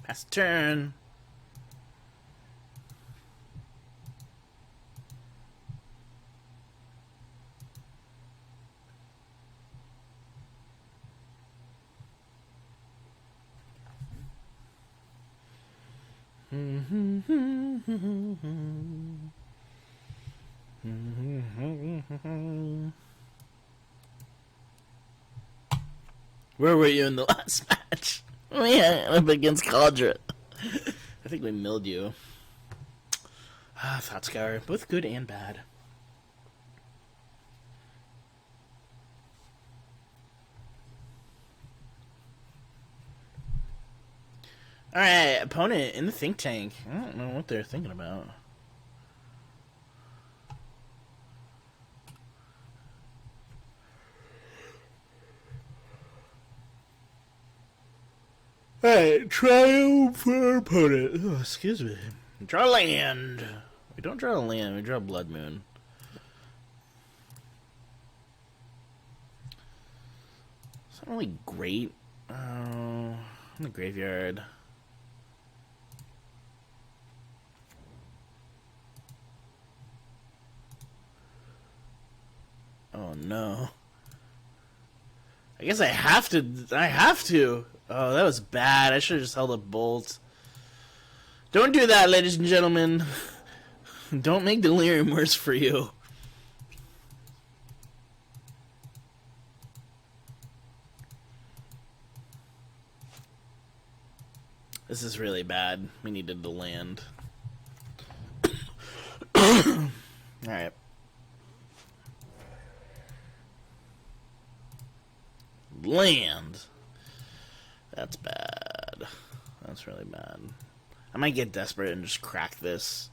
Pass turn. Where were you in the last match? Yeah, up against Cauldron. I think we milled you. Thought Scour, both good and bad. Alright, opponent in the think tank. I don't know what they're thinking about. Alright, triumph for opponent. Oh, excuse me. Draw land. We don't draw a land, we draw Blood Moon. It's not really great. In the graveyard. Oh no. I guess I have to. Oh, that was bad. I should have just held a bolt. Don't do that, ladies and gentlemen. Don't make Delirium worse for you. This is really bad. We needed to land. Alright. Land. That's bad. That's really bad. I might get desperate and just crack this.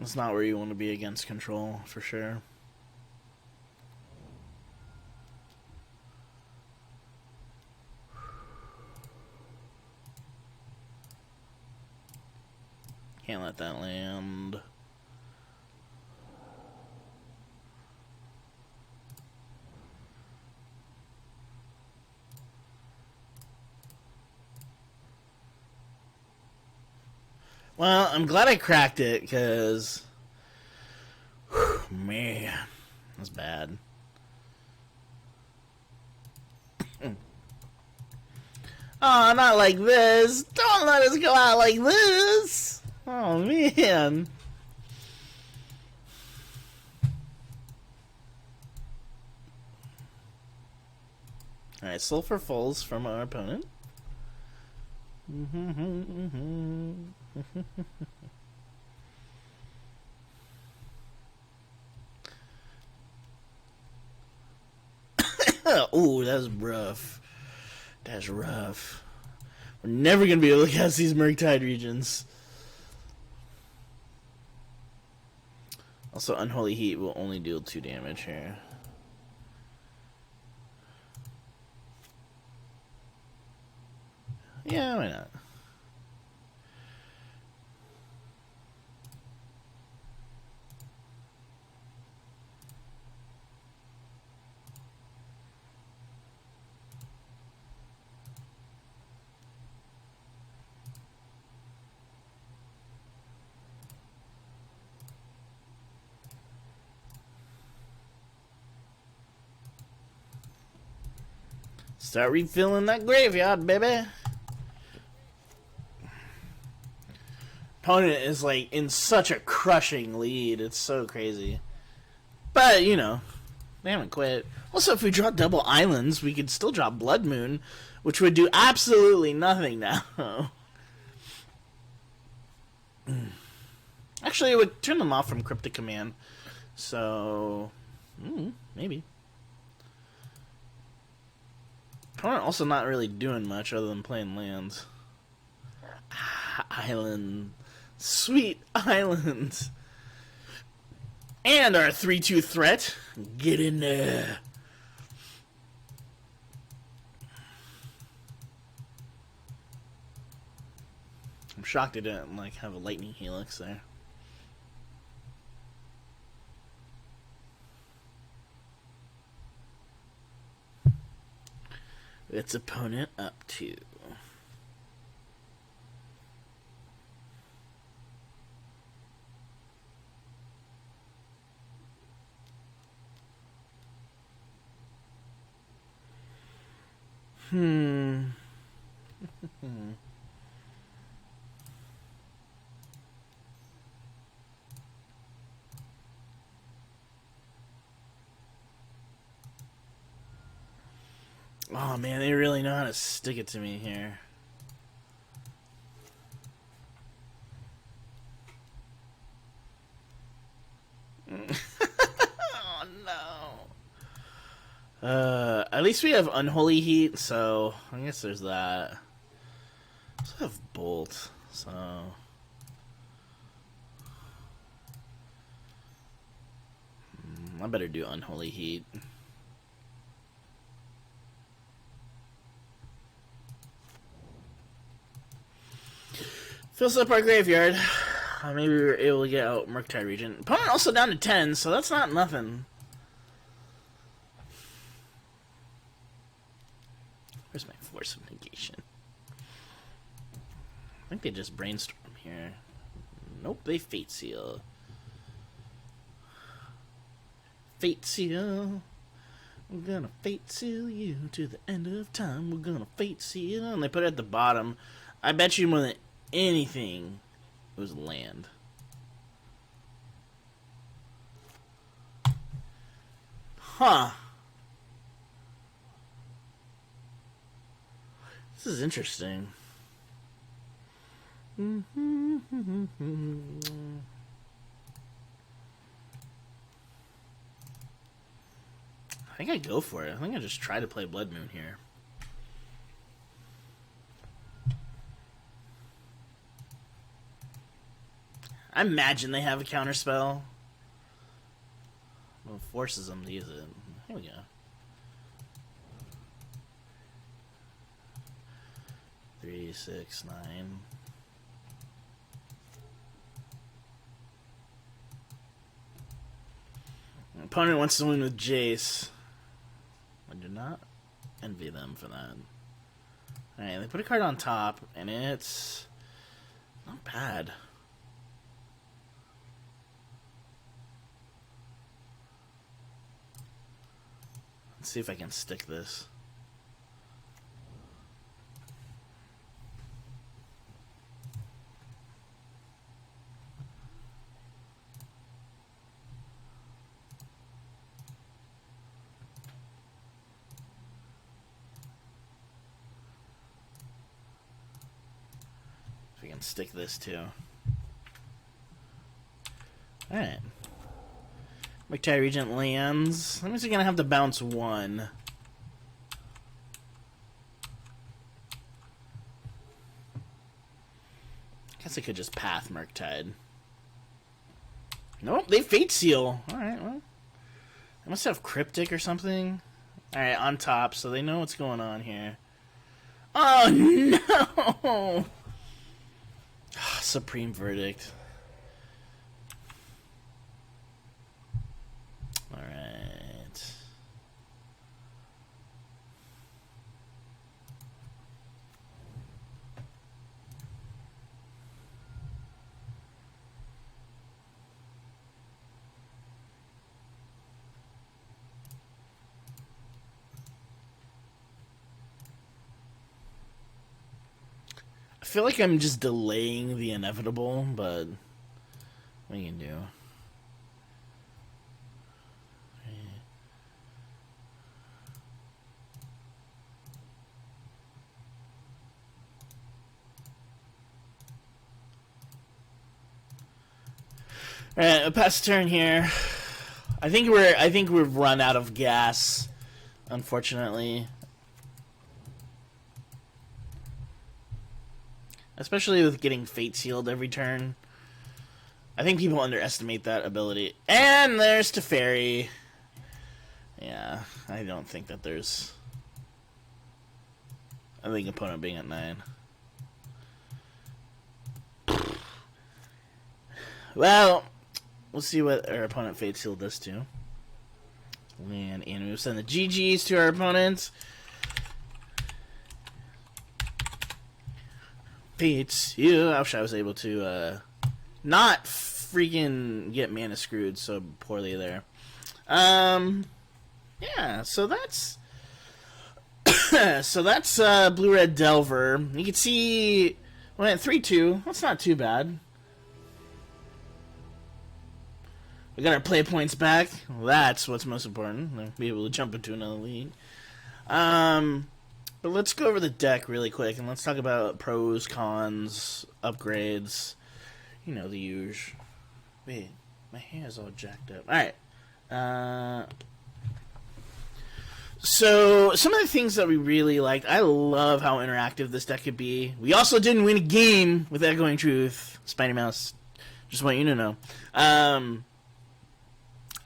It's not where you want to be against control, for sure. Can't let that land. Well, I'm glad I cracked it, because... man, that's bad. Oh, not like this. Don't let us go out like this. Oh, man. Alright, Sulfur Falls from our opponent. Ooh, that's rough. That's rough. We're never going to be able to cast these Murktide regions. Also, Unholy Heat will only deal 2 damage here. Yeah, why not? Start refilling that graveyard, baby. Opponent is like in such a crushing lead. It's so crazy. But, you know, they haven't quit. Also, if we draw double islands, we could still draw Blood Moon, which would do absolutely nothing now. Actually, it would turn them off from Cryptic Command. So, maybe. Opponent also not really doing much other than playing lands. Island. Sweet island. And our 3/2 threat. Get in there. I'm shocked it didn't like have a lightning helix there. Its opponent up 2. Oh man, they really know how to stick it to me here. Oh no. At least we have Unholy Heat, so I guess there's that. I also have Bolt, so I better do Unholy Heat. Fills up our graveyard. Maybe we were able to get out Murktide region. Opponent also down to 10, so that's not nothing. Where's my Force of Negation? I think they just brainstorm here. Nope, they Fate Seal. Fate Seal. We're gonna Fate Seal you to the end of time. We're gonna Fate Seal. And they put it at the bottom. I bet you more than anything it was land. Huh. This is interesting. I think I go for it. I think I just try to play Blood Moon here. I imagine they have a counterspell. Well, it forces them to use it. Here we go. Three, 6, 9. Opponent wants to win with Jace. I do not envy them for that. Alright, they put a card on top, and it's not bad. Let's see if I can stick this. We can stick this too. Alright. McTie Regent lands. That means we're gonna have to bounce one. Guess I could just path Murktide. Nope, they Fate Seal. Alright, well. I must have Cryptic or something. Alright, on top, so they know what's going on here. Oh no! Supreme Verdict. Alright. I feel like I'm just delaying the inevitable, but what you can do? Alright, a pass turn here. I think we've run out of gas, unfortunately. Especially with getting Fate Sealed every turn. I think people underestimate that ability. And there's Teferi. Yeah, I don't think that there's... I think opponent being at 9. Well, we'll see what our opponent Fate Sealed does too. And we'll send the GGs to our opponents. I wish I was able to not freaking get mana screwed so poorly there. Yeah, so that's Blue Red Delver. You can see went 3-2. That's not too bad. We got our play points back. Well, that's what's most important. We'll be able to jump into another league. But let's go over the deck really quick, and let's talk about pros, cons, upgrades. You know, the usual. Wait, my hair's all jacked up. Alright. So, some of the things that we really liked, I love how interactive this deck could be. We also didn't win a game with Echoing Truth. Spider Mouse, just want you to know. I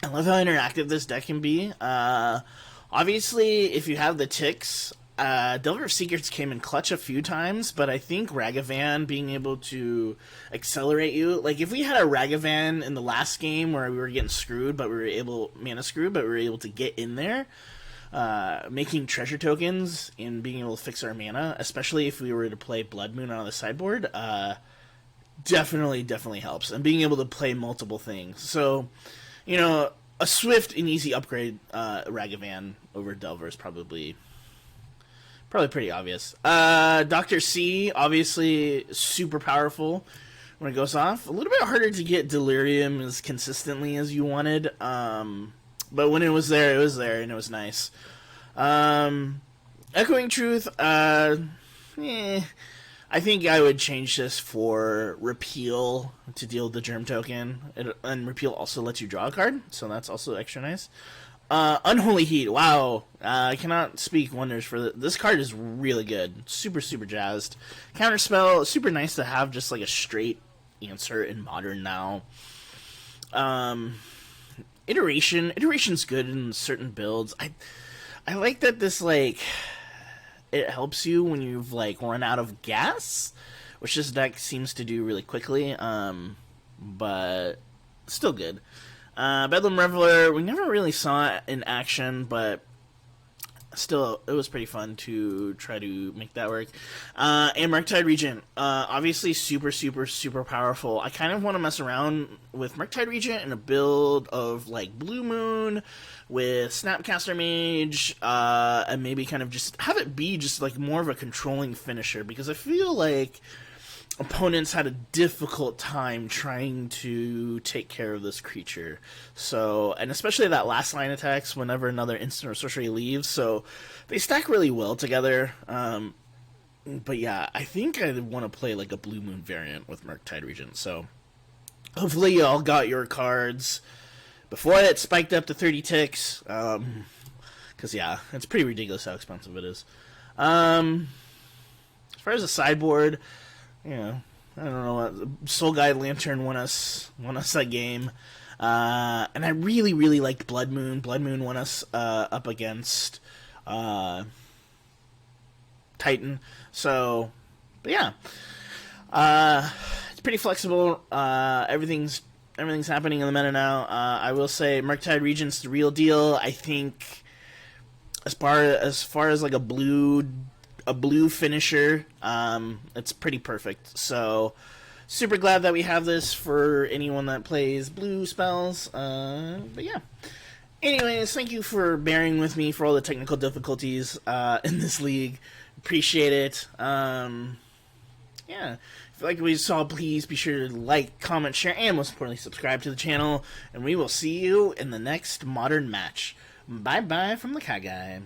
love how interactive this deck can be. Obviously, if you have the ticks... Delver of Secrets came in clutch a few times, but I think Ragavan being able to accelerate you, like if we had a Ragavan in the last game where we were getting screwed, but we were able to get in there, making treasure tokens and being able to fix our mana, especially if we were to play Blood Moon on the sideboard, definitely helps. And being able to play multiple things. So, you know, a swift and easy upgrade, Ragavan over Delver is probably pretty obvious. Dr. C, obviously super powerful when it goes off. A little bit harder to get Delirium as consistently as you wanted. But when it was there, and it was nice. Echoing Truth, I think I would change this for Repeal to deal the Germ token. And Repeal also lets you draw a card, so that's also extra nice. Unholy Heat, wow. I cannot speak wonders for this card is really good. Super jazzed. Counterspell, super nice to have just like a straight answer in Modern now. Iteration's good in certain builds. I like that this, like, it helps you when you've, like, run out of gas, which this deck seems to do really quickly, but still good. Bedlam Reveler, we never really saw it in action, but still, it was pretty fun to try to make that work. And Murktide Regent, obviously super, super, super powerful. I kind of want to mess around with Murktide Regent in a build of, like, Blue Moon with Snapcaster Mage, and maybe kind of just have it be just, like, more of a controlling finisher, because I feel like opponents had a difficult time trying to take care of this creature. So, and especially that last line attacks whenever another instant or sorcery leaves. So they stack really well together. But yeah, I think I want to play like a Blue Moon variant with Murktide Regent. So hopefully you all got your cards before it spiked up to 30 ticks. Because yeah, it's pretty ridiculous how expensive it is. As far as the sideboard, you know, I don't know what Soul Guide Lantern won us that game, and I really liked Blood Moon. Blood Moon won us up against Titan. So, but yeah, it's pretty flexible. Everything's happening in the meta now. I will say Murktide Regent's the real deal. I think as far as like a blue finisher, it's pretty perfect. So super glad that we have this for anyone that plays blue spells. But yeah, anyways, thank you for bearing with me for all the technical difficulties in this league. Appreciate it. Yeah, if you like what you saw, please be sure to like, comment, share, and most importantly subscribe to the channel, and we will see you in the next Modern match. Bye bye from the KyGuy.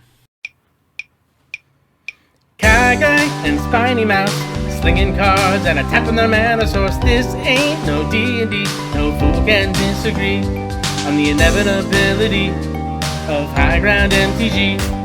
KyGuy and Spiny Mouse, slinging cards and attacking their mana source. This ain't no D&D, no fool can disagree on the inevitability of high ground MTG.